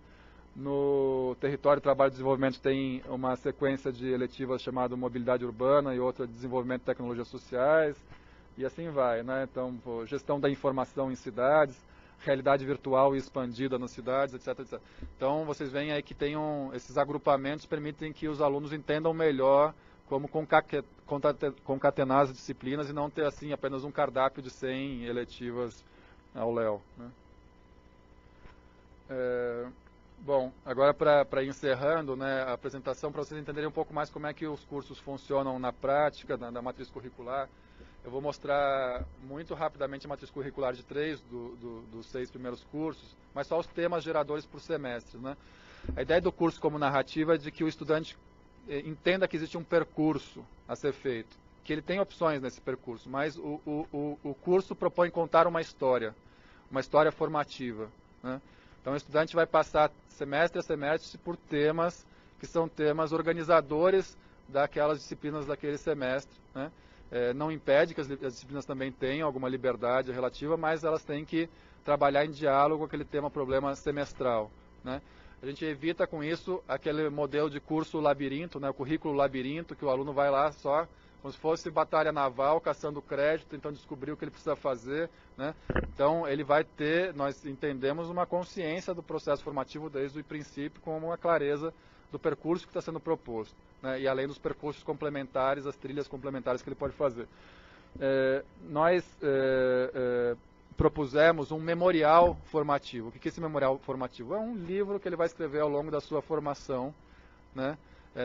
No território, trabalho e desenvolvimento tem uma sequência de eletivas chamada mobilidade urbana e outra de desenvolvimento de tecnologias sociais. e assim vai, né? Então, gestão da informação em cidades, realidade virtual e expandida nas cidades, etc, etc. Então, vocês veem aí que esses agrupamentos permitem que os alunos entendam melhor como concatenar as disciplinas e não ter assim apenas um cardápio de 100 eletivas ao léu, né? Bom, agora para encerrando, né, a apresentação, para vocês entenderem um pouco mais como é que os cursos funcionam na prática, da matriz curricular, eu vou mostrar muito rapidamente a matriz curricular de 3 dos 6 primeiros cursos, mas só os temas geradores por semestre, né? A ideia do curso como narrativa é de que o estudante entenda que existe um percurso a ser feito, que ele tem opções nesse percurso, mas o curso propõe contar uma história formativa, né? Então o estudante vai passar semestre a semestre por temas que são temas organizadores daquelas disciplinas daquele semestre, né? Não impede que as disciplinas também tenham alguma liberdade relativa, mas elas têm que trabalhar em diálogo com aquele tema-problema semestral, né? A gente evita com isso aquele modelo de curso labirinto, né, o currículo labirinto, que o aluno vai lá só como se fosse batalha naval, caçando crédito, tentando descobrir o que ele precisa fazer, né? Então, ele vai ter, nós entendemos, uma consciência do processo formativo desde o princípio, com uma clareza do percurso que está sendo proposto, né? E além dos percursos complementares, as trilhas complementares que ele pode fazer. Nós propusemos um memorial formativo. O que é esse memorial formativo? É um livro que ele vai escrever ao longo da sua formação, né?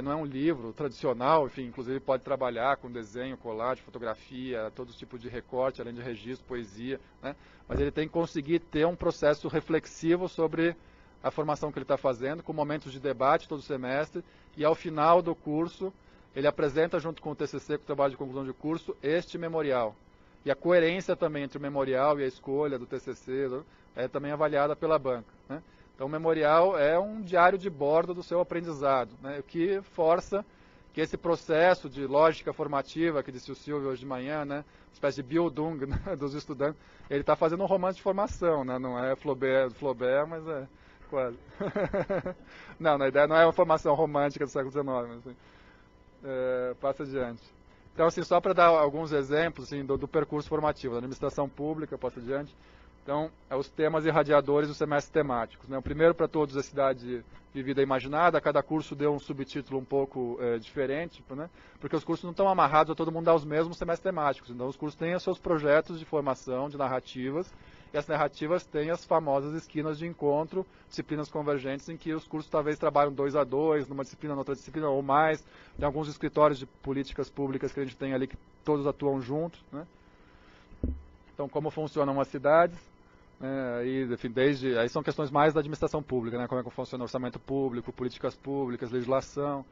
Não é um livro tradicional, enfim, inclusive pode trabalhar com desenho, colagem, fotografia, todo tipo de recorte, além de registro, poesia, né? Mas ele tem que conseguir ter um processo reflexivo sobre a formação que ele está fazendo, com momentos de debate todo semestre, e ao final do curso ele apresenta junto com o TCC, com o trabalho de conclusão de curso, este memorial. E a coerência também entre o memorial e a escolha do TCC é também avaliada pela banca, né? Então, o memorial é um diário de bordo do seu aprendizado, né? O que força que esse processo de lógica formativa, que disse o Silvio hoje de manhã, né? Uma espécie de Bildung, né, dos estudantes, ele está fazendo um romance de formação, né? Não é Flaubert, mas é quase. Não, na ideia não é uma formação romântica do século XIX, mas, assim, passa adiante. Então, assim, só para dar alguns exemplos assim, do percurso formativo, da administração pública, passa adiante. Então, os temas irradiadores dos semestres temáticos, né? O primeiro para todos a cidade vivida e imaginada, cada curso deu um subtítulo um pouco diferente, né? Porque os cursos não estão amarrados a todo mundo dar os mesmos semestres temáticos. Então, os cursos têm os seus projetos de formação, de narrativas, e as narrativas têm as famosas esquinas de encontro, disciplinas convergentes, em que os cursos talvez trabalham 2 a 2, numa disciplina, noutra disciplina, ou mais. Tem alguns escritórios de políticas públicas que a gente tem ali que todos atuam juntos, né? Então, como funcionam as cidades? Enfim, aí são questões mais da administração pública, né? Como é que funciona o orçamento público, políticas públicas, legislação.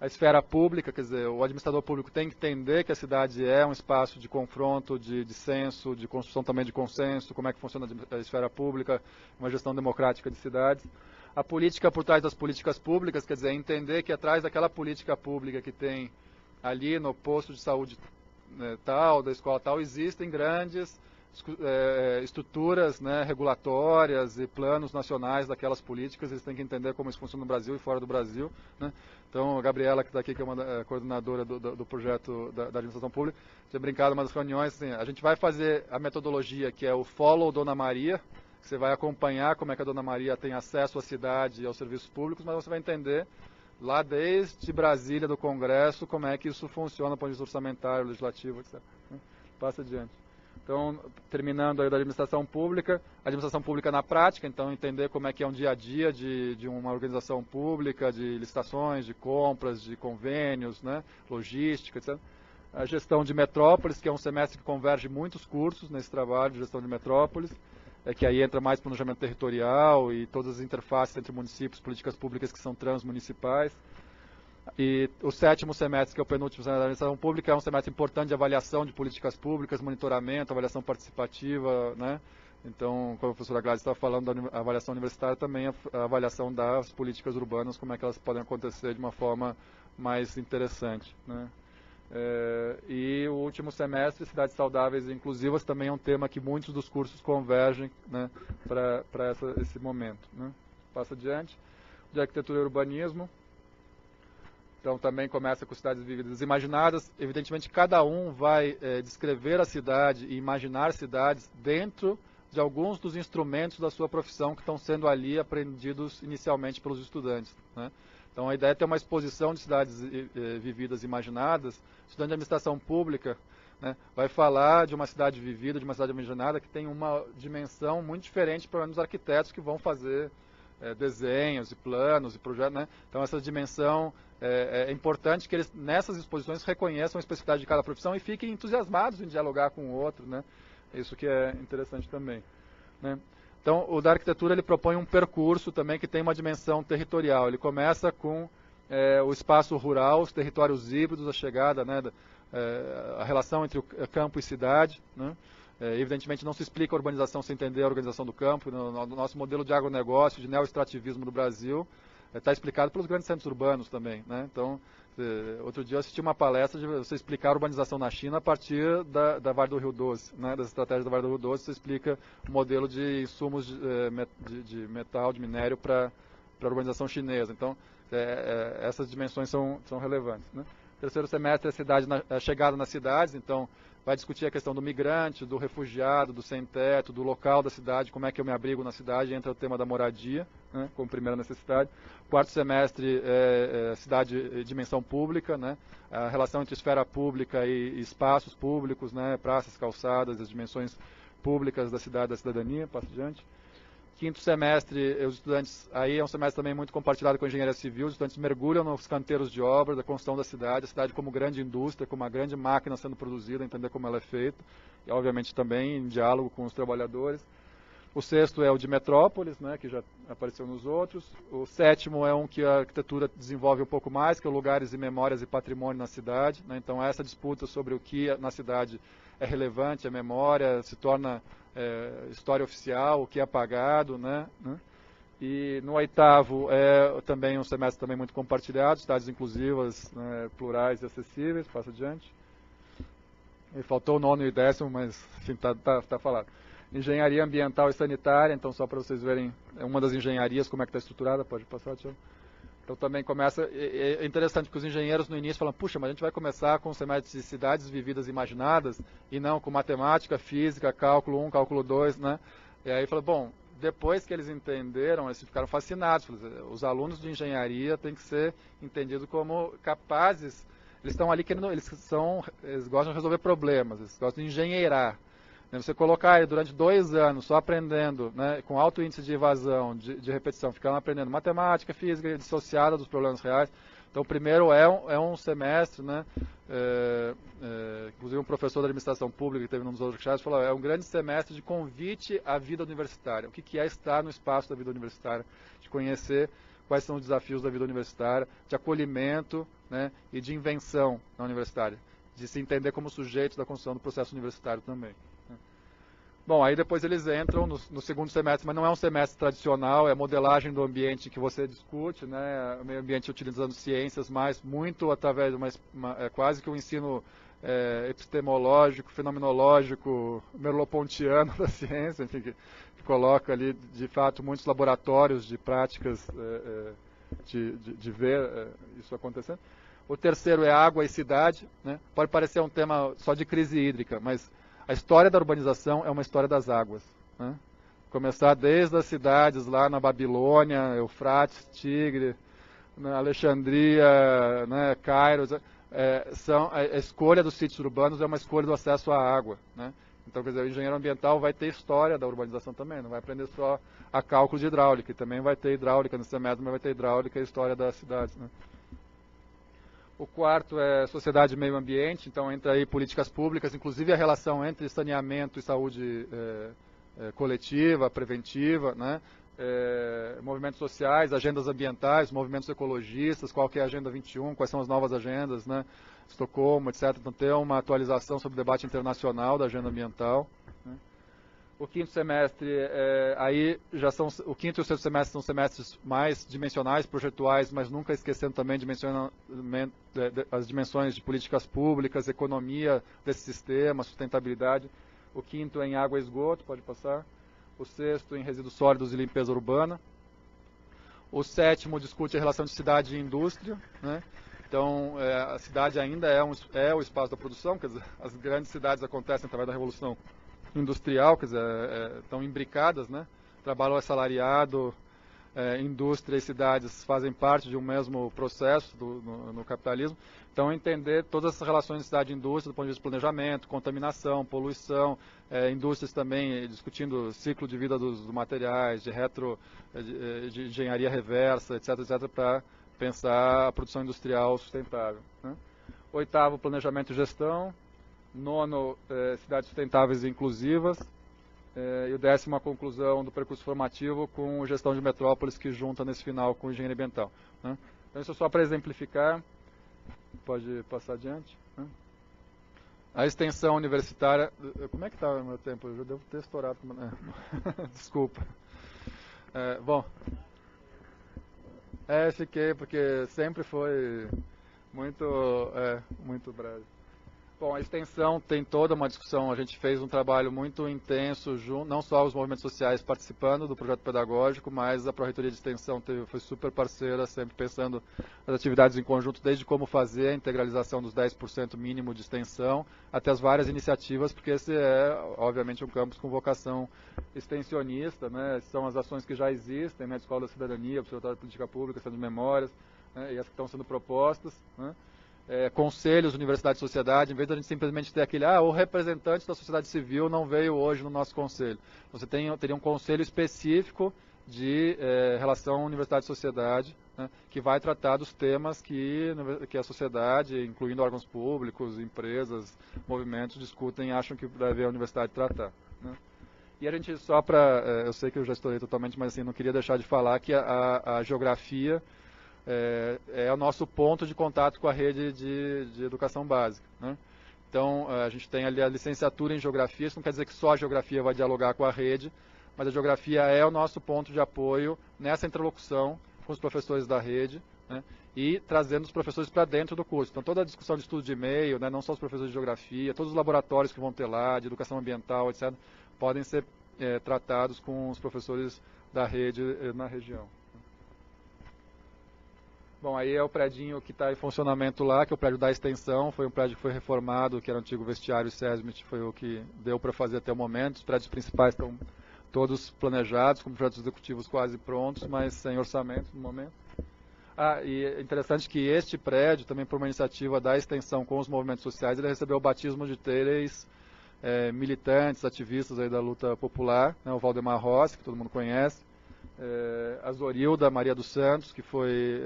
A esfera pública, quer dizer, o administrador público tem que entender que a cidade é um espaço de confronto, de dissenso, de construção também de consenso, como é que funciona a esfera pública, uma gestão democrática de cidades. A política por trás das políticas públicas, quer dizer, entender que atrás daquela política pública que tem ali no posto de saúde, né, tal, da escola tal, existem grandes estruturas, né, regulatórias e planos nacionais daquelas políticas. Eles têm que entender como isso funciona no Brasil e fora do Brasil, né? Então, a Gabriela, que está aqui, que é uma coordenadora do projeto da administração pública, tinha brincado em uma das reuniões, assim, a gente vai fazer a metodologia que é o Follow Dona Maria, que você vai acompanhar como é que a Dona Maria tem acesso à cidade e aos serviços públicos, mas você vai entender lá desde Brasília, do Congresso, como é que isso funciona do ponto de vista orçamentário, legislativo, etc. Passa adiante. Então, terminando aí da administração pública na prática, então entender como é que é um dia a dia de uma organização pública, de licitações, de compras, de convênios, né, logística, etc. A gestão de metrópoles, que é um semestre que converge muitos cursos nesse trabalho de gestão de metrópoles, que aí entra mais planejamento territorial e todas as interfaces entre municípios, políticas públicas que são transmunicipais. E o 7º semestre, que é o penúltimo semestre da administração pública, é um semestre importante de avaliação de políticas públicas, monitoramento, avaliação participativa, né? Então, como a professora Gladys estava falando da avaliação universitária, também a avaliação das políticas urbanas, como é que elas podem acontecer de uma forma mais interessante, né? E o último semestre, cidades saudáveis e inclusivas, também é um tema que muitos dos cursos convergem, né, para esse momento, né? Passa adiante. De arquitetura e urbanismo. Então também começa com cidades vividas imaginadas. Evidentemente cada um vai descrever a cidade e imaginar cidades dentro de alguns dos instrumentos da sua profissão que estão sendo ali aprendidos inicialmente pelos estudantes, né? Então a ideia é ter uma exposição de cidades vividas imaginadas. O estudante de administração pública, né, vai falar de uma cidade vivida, de uma cidade imaginada que tem uma dimensão muito diferente para os arquitetos que vão fazer desenhos e planos e projetos, né? Então essa dimensão é importante que eles nessas exposições reconheçam a especificidade de cada profissão e fiquem entusiasmados em dialogar com o outro, né? Isso que é interessante também, né? Então o da arquitetura ele propõe um percurso também que tem uma dimensão territorial. Ele começa com o espaço rural, os territórios híbridos, a chegada, né, a relação entre o campo e cidade, né? Evidentemente não se explica a urbanização sem entender a organização do campo. No nosso modelo de agronegócio, de neoextrativismo do Brasil, está explicado pelos grandes centros urbanos também, né? Então, outro dia eu assisti uma palestra de você explicar a urbanização na China a partir da Vale do Rio Doce, né? Das estratégias da Vale do Rio Doce, você explica o modelo de insumos de metal, de minério para a urbanização chinesa. Então, essas dimensões são relevantes, né? Terceiro semestre é a chegada nas cidades, então vai discutir a questão do migrante, do refugiado, do sem-teto, do local da cidade, como é que eu me abrigo na cidade, entra o tema da moradia, né, como primeira necessidade. Quarto semestre cidade e dimensão pública, né, a relação entre esfera pública e espaços públicos, né, praças, calçadas, as dimensões públicas da cidade, da cidadania, passo adiante. Quinto semestre, os estudantes, aí é um semestre também muito compartilhado com a engenharia civil, os estudantes mergulham nos canteiros de obra, da construção da cidade, a cidade como grande indústria, como uma grande máquina sendo produzida, entender como ela é feita, e obviamente também em diálogo com os trabalhadores. O sexto é o de metrópoles, né, que já apareceu nos outros. O sétimo é um que a arquitetura desenvolve um pouco mais, que é lugares e memórias e patrimônio na cidade, né? Então essa disputa sobre o que na cidade é relevante, a memória, se torna história oficial, o que é apagado, né? E no oitavo é também um semestre também muito compartilhado, cidades inclusivas, né, plurais e acessíveis. Passa adiante. E faltou o nono e o décimo, mas enfim, tá falado. Engenharia ambiental e sanitária, então só para vocês verem uma das engenharias, como é que está estruturada, pode passar, Tiago. Então também começa, é interessante porque os engenheiros no início falam, puxa, mas a gente vai começar com o semestre de cidades vividas imaginadas e não com matemática, física, cálculo 1, cálculo 2, né? E aí fala, bom, depois que eles entenderam, eles ficaram fascinados. Os alunos de engenharia têm que ser entendidos como capazes, eles estão ali querendo, eles gostam de resolver problemas, eles gostam de engenheirar. Você colocar ele durante 2 anos só aprendendo, né, com alto índice de evasão, de repetição, ficando aprendendo matemática, física, dissociada dos problemas reais. Então, primeiro é um semestre, né, inclusive um professor da administração pública que teve num dos workshops falou, é um grande semestre de convite à vida universitária. O que é estar no espaço da vida universitária, de conhecer quais são os desafios da vida universitária, de acolhimento, né, e de invenção na universitária, de se entender como sujeito da construção do processo universitário também. Bom, aí depois eles entram no segundo semestre, mas não é um semestre tradicional, é modelagem do ambiente que você discute, né, o meio ambiente utilizando ciências, mas muito através de quase que um ensino epistemológico, fenomenológico, merleau-pontiano da ciência, enfim, que coloca ali, de fato, muitos laboratórios de práticas de ver isso acontecendo. O terceiro é água e cidade, né, pode parecer um tema só de crise hídrica, mas a história da urbanização é uma história das águas, né? Começar desde as cidades lá na Babilônia, Eufrates, Tigre, na Alexandria, né, Cairo, a escolha dos sítios urbanos é uma escolha do acesso à água, né? Então, quer dizer, o engenheiro ambiental vai ter história da urbanização também, não vai aprender só a cálculo de hidráulica, e também vai ter hidráulica no semestre, mas vai ter hidráulica e história das cidades, né? O quarto é sociedade e meio ambiente, então entra aí políticas públicas, inclusive a relação entre saneamento e saúde coletiva, preventiva, né? Movimentos sociais, agendas ambientais, movimentos ecologistas, qual que é a Agenda 21, quais são as novas agendas, né? Estocolmo, etc. Então ter uma atualização sobre o debate internacional da agenda ambiental, né? O quinto semestre, o quinto e o sexto semestre são semestres mais dimensionais, projetuais, mas nunca esquecendo também as dimensões de políticas públicas, economia desse sistema, sustentabilidade. O quinto é em água e esgoto, pode passar. O sexto em resíduos sólidos e limpeza urbana. O sétimo discute a relação de cidade e indústria, né? Então, a cidade ainda é o espaço da produção, quer dizer, as grandes cidades acontecem através da Revolução Industrial, quer dizer, estão imbricadas, né? Trabalho assalariado, indústria e cidades fazem parte de um mesmo processo no capitalismo. Então, entender todas essas relações de cidade e indústria do ponto de vista de planejamento, contaminação, poluição, indústrias também discutindo ciclo de vida dos materiais, de engenharia reversa, etc., etc., para pensar a produção industrial sustentável, né? 8º, planejamento e gestão. 9º, cidades sustentáveis e inclusivas. E o 10º, a conclusão do percurso formativo com gestão de metrópoles, que junta nesse final com engenharia ambiental, né? Então, isso é só para exemplificar. Pode passar adiante, né? A extensão universitária... Como é que está o meu tempo? Eu já devo ter estourado. Desculpa. Bom... fiquei, porque sempre foi muito breve. Bom, a extensão tem toda uma discussão, a gente fez um trabalho muito intenso, não só os movimentos sociais participando do projeto pedagógico, mas a Pró-Reitoria de Extensão foi super parceira, sempre pensando nas atividades em conjunto, desde como fazer a integralização dos 10% mínimo de extensão, até as várias iniciativas, porque esse é, obviamente, um campus com vocação extensionista, né? São as ações que já existem, né? Escola da Cidadania, Observatório de Política Pública, Centro de Memórias, né? E as que estão sendo propostas, né? Conselhos, universidade e sociedade, em vez de a gente simplesmente ter aquele, o representante da sociedade civil não veio hoje no nosso conselho. Você teria um conselho específico de relação universidade e sociedade, né, que vai tratar dos temas que a sociedade, incluindo órgãos públicos, empresas, movimentos, discutem e acham que deve a universidade tratar, né. E a gente, só para, eu sei que eu já estourei totalmente, mas assim, não queria deixar de falar que a geografia é o nosso ponto de contato com a rede de educação básica, né? Então, a gente tem ali a licenciatura em geografia, isso não quer dizer que só a geografia vai dialogar com a rede, mas a geografia é o nosso ponto de apoio nessa interlocução com os professores da rede, né? E trazendo os professores para dentro do curso. Então, toda a discussão de estudo de e-mail, né, não só os professores de geografia, todos os laboratórios que vão ter lá, de educação ambiental, etc., podem ser tratados com os professores da rede na região. Bom, aí é o predinho que está em funcionamento lá, que é o prédio da extensão, foi um prédio que foi reformado, que era o antigo vestiário SESMIT, foi o que deu para fazer até o momento. Os prédios principais estão todos planejados, com projetos executivos quase prontos, mas sem orçamento no momento. E é interessante que este prédio, também por uma iniciativa da extensão com os movimentos sociais, ele recebeu o batismo de 3 militantes, ativistas aí da luta popular, né, o Valdemar Rossi, que todo mundo conhece, a Zorilda Maria dos Santos, que foi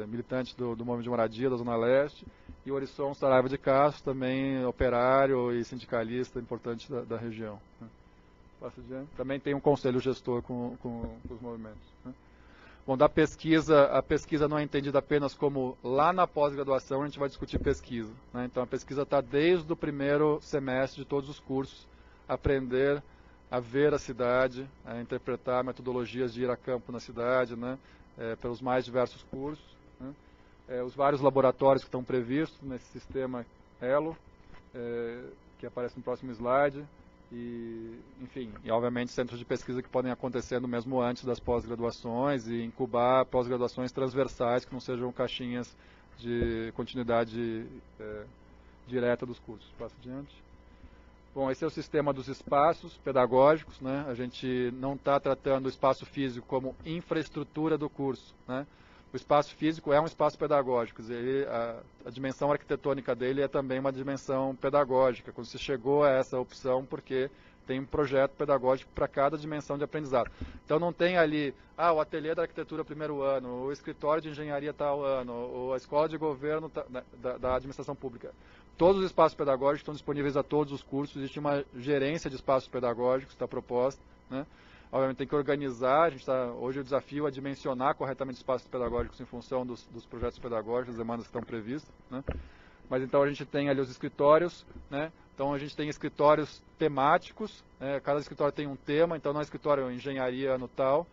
militante do movimento de moradia da Zona Leste, e o Orisson Saraiva de Castro, também operário e sindicalista importante da região, né. Também tem um conselho gestor com os movimentos, né. Bom, da pesquisa, a pesquisa não é entendida apenas como lá na pós-graduação a gente vai discutir pesquisa, né? Então a pesquisa está desde o primeiro semestre de todos os cursos, aprender a ver a cidade, a interpretar metodologias de ir a campo na cidade, né, pelos mais diversos cursos, né, os vários laboratórios que estão previstos nesse sistema ELO, que aparece no próximo slide, e, enfim, e obviamente centros de pesquisa que podem acontecendo mesmo antes das pós-graduações e incubar pós-graduações transversais que não sejam caixinhas de continuidade direta dos cursos. Passa adiante. Bom, esse é o sistema dos espaços pedagógicos, né? A gente não está tratando o espaço físico como infraestrutura do curso, né? O espaço físico é um espaço pedagógico, quer dizer, a dimensão arquitetônica dele é também uma dimensão pedagógica. Quando se chegou a essa opção, porque tem um projeto pedagógico para cada dimensão de aprendizado. Então não tem ali, o ateliê da arquitetura primeiro ano, o escritório de engenharia tal ano, ou a escola de governo da administração pública. Todos os espaços pedagógicos estão disponíveis a todos os cursos, existe uma gerência de espaços pedagógicos, está proposta, né? Obviamente tem que organizar, hoje o desafio é dimensionar corretamente espaços pedagógicos em função dos projetos pedagógicos, das demandas que estão previstas, né? Mas então a gente tem ali os escritórios, né? Então a gente tem escritórios temáticos, cada escritório tem um tema, então não é escritório engenharia no tal,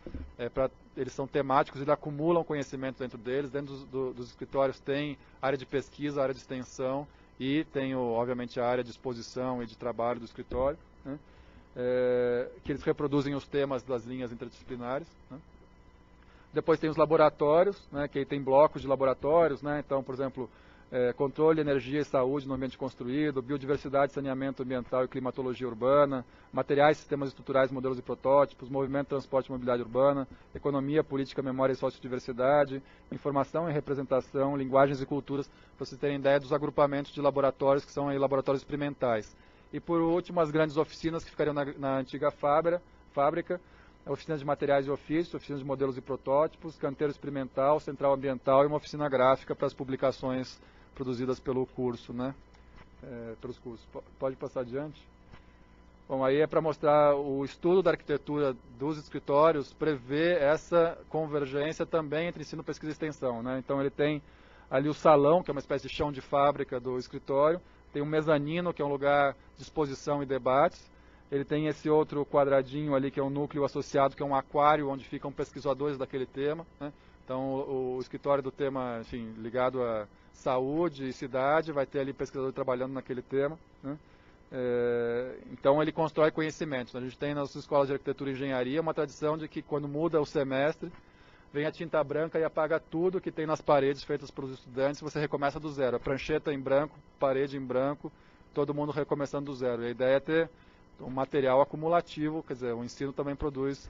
eles são temáticos, eles acumulam conhecimento dentro deles, dentro dos escritórios tem área de pesquisa, área de extensão e tem, obviamente, a área de exposição e de trabalho do escritório, né? Que eles reproduzem os temas das linhas interdisciplinares, né? Depois tem os laboratórios, né, que aí tem blocos de laboratórios, né, então, por exemplo, controle, energia e saúde no ambiente construído, biodiversidade, saneamento ambiental e climatologia urbana, materiais, sistemas estruturais, modelos e protótipos, movimento, transporte e mobilidade urbana, economia, política, memória e sociodiversidade, informação e representação, linguagens e culturas, para vocês terem ideia dos agrupamentos de laboratórios, que são aí laboratórios experimentais. E por último, as grandes oficinas que ficariam na antiga fábrica, oficina de materiais e ofícios, oficina de modelos e protótipos, canteiro experimental, central ambiental e uma oficina gráfica para as publicações produzidas pelo curso, né? Pelos cursos. Pode passar adiante? Bom, aí é para mostrar o estudo da arquitetura dos escritórios, prevê essa convergência também entre ensino, pesquisa e extensão, né? Então ele tem ali o salão, que é uma espécie de chão de fábrica do escritório, tem um mezanino, que é um lugar de exposição e debates, ele tem esse outro quadradinho ali, que é um núcleo associado, que é um aquário, onde ficam pesquisadores daquele tema, né? Então, o escritório do tema, enfim, ligado a saúde e cidade, vai ter ali pesquisador trabalhando naquele tema, né? Então, ele constrói conhecimento. A gente tem nas escolas de arquitetura e engenharia uma tradição de que, quando muda o semestre, vem a tinta branca e apaga tudo que tem nas paredes feitas pelos estudantes, e você recomeça do zero. A prancheta em branco, parede em branco, todo mundo recomeçando do zero. E a ideia é ter um material acumulativo, quer dizer, o ensino também produz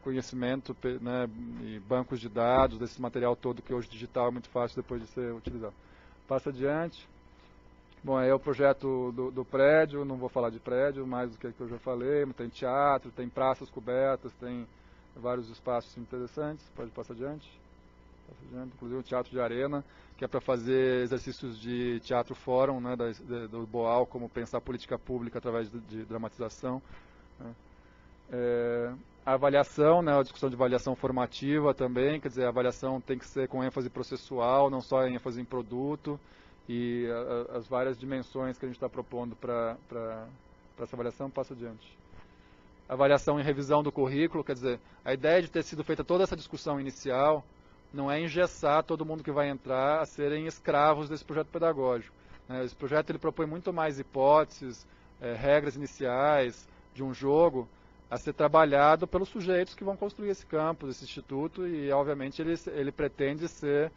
conhecimento, né, e bancos de dados, desse material todo que hoje digital é muito fácil depois de ser utilizado. Passa adiante. Bom, aí é o projeto do prédio, não vou falar de prédio, mais do que eu já falei, tem teatro, tem praças cobertas, tem vários espaços interessantes. Pode passar adiante. Inclusive um teatro de arena, que é para fazer exercícios de teatro fórum, né, do Boal, como pensar política pública através de dramatização, né. A avaliação, né, a discussão de avaliação formativa também, quer dizer, a avaliação tem que ser com ênfase processual, não só ênfase em produto, e as várias dimensões que a gente está propondo para essa avaliação. Passa adiante. Avaliação e revisão do currículo, quer dizer, a ideia de ter sido feita toda essa discussão inicial não é engessar todo mundo que vai entrar a serem escravos desse projeto pedagógico, né? Esse projeto ele propõe muito mais hipóteses, regras iniciais de um jogo a ser trabalhado pelos sujeitos que vão construir esse campus, esse instituto, e obviamente ele pretende ser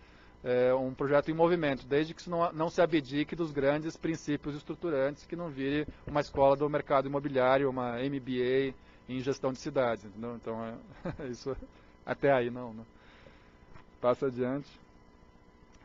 um projeto em movimento, desde que isso não se abdique dos grandes princípios estruturantes, que não vire uma escola do mercado imobiliário, uma MBA em gestão de cidades, entendeu? Então, isso até aí não. Passa adiante.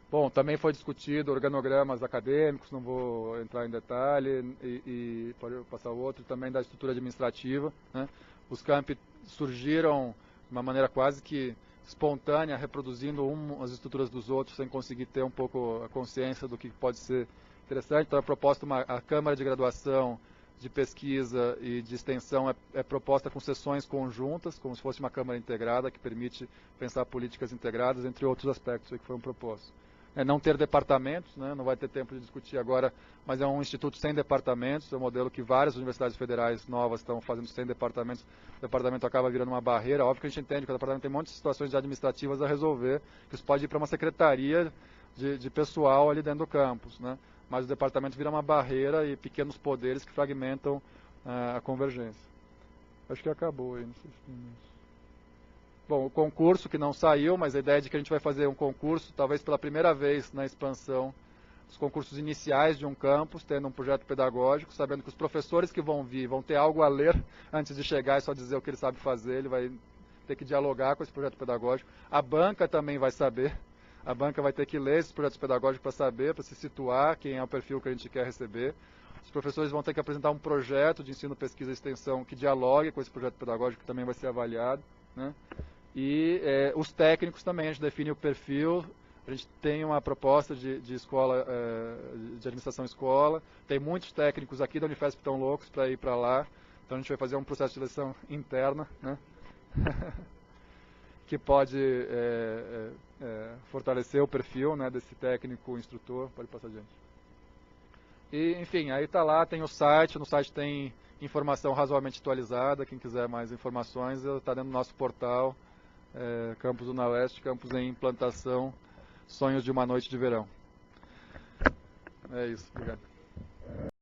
Bom, também foi discutido organogramas acadêmicos, não vou entrar em detalhe, e pode passar o outro, também da estrutura administrativa, né? Os campi surgiram de uma maneira quase que espontânea, reproduzindo as estruturas dos outros, sem conseguir ter um pouco a consciência do que pode ser interessante. Então, é proposta a Câmara de Graduação, de Pesquisa e de Extensão é proposta com sessões conjuntas, como se fosse uma Câmara integrada, que permite pensar políticas integradas, entre outros aspectos que foram propostos. Não ter departamentos, né, não vai ter tempo de discutir agora, mas é um instituto sem departamentos, é um modelo que várias universidades federais novas estão fazendo sem departamentos. O departamento acaba virando uma barreira. Óbvio que a gente entende que o departamento tem um monte de situações administrativas a resolver, que isso pode ir para uma secretaria de pessoal ali dentro do campus, né? Mas o departamento vira uma barreira e pequenos poderes que fragmentam a convergência. Acho que acabou aí, não sei se... Bom, o concurso que não saiu, mas a ideia é de que a gente vai fazer um concurso, talvez pela primeira vez na expansão, os concursos iniciais de um campus, tendo um projeto pedagógico, sabendo que os professores que vão vir vão ter algo a ler antes de chegar e só dizer o que ele sabe fazer, ele vai ter que dialogar com esse projeto pedagógico. A banca também vai saber, a banca vai ter que ler esses projetos pedagógicos para saber, para se situar quem é o perfil que a gente quer receber. Os professores vão ter que apresentar um projeto de ensino, pesquisa e extensão que dialogue com esse projeto pedagógico, que também vai ser avaliado, né? E os técnicos também, a gente define o perfil, a gente tem uma proposta de escola, de administração escola, tem muitos técnicos aqui da Unifesp que estão loucos para ir para lá, então a gente vai fazer um processo de seleção interna, né? Que pode fortalecer o perfil, né, desse técnico instrutor. Pode passar adiante. E, enfim, aí está lá, tem o site, no site tem informação razoavelmente atualizada, quem quiser mais informações, está dentro do nosso portal, Campus Zona Leste, campus em implantação, sonhos de uma noite de verão. É isso, obrigado.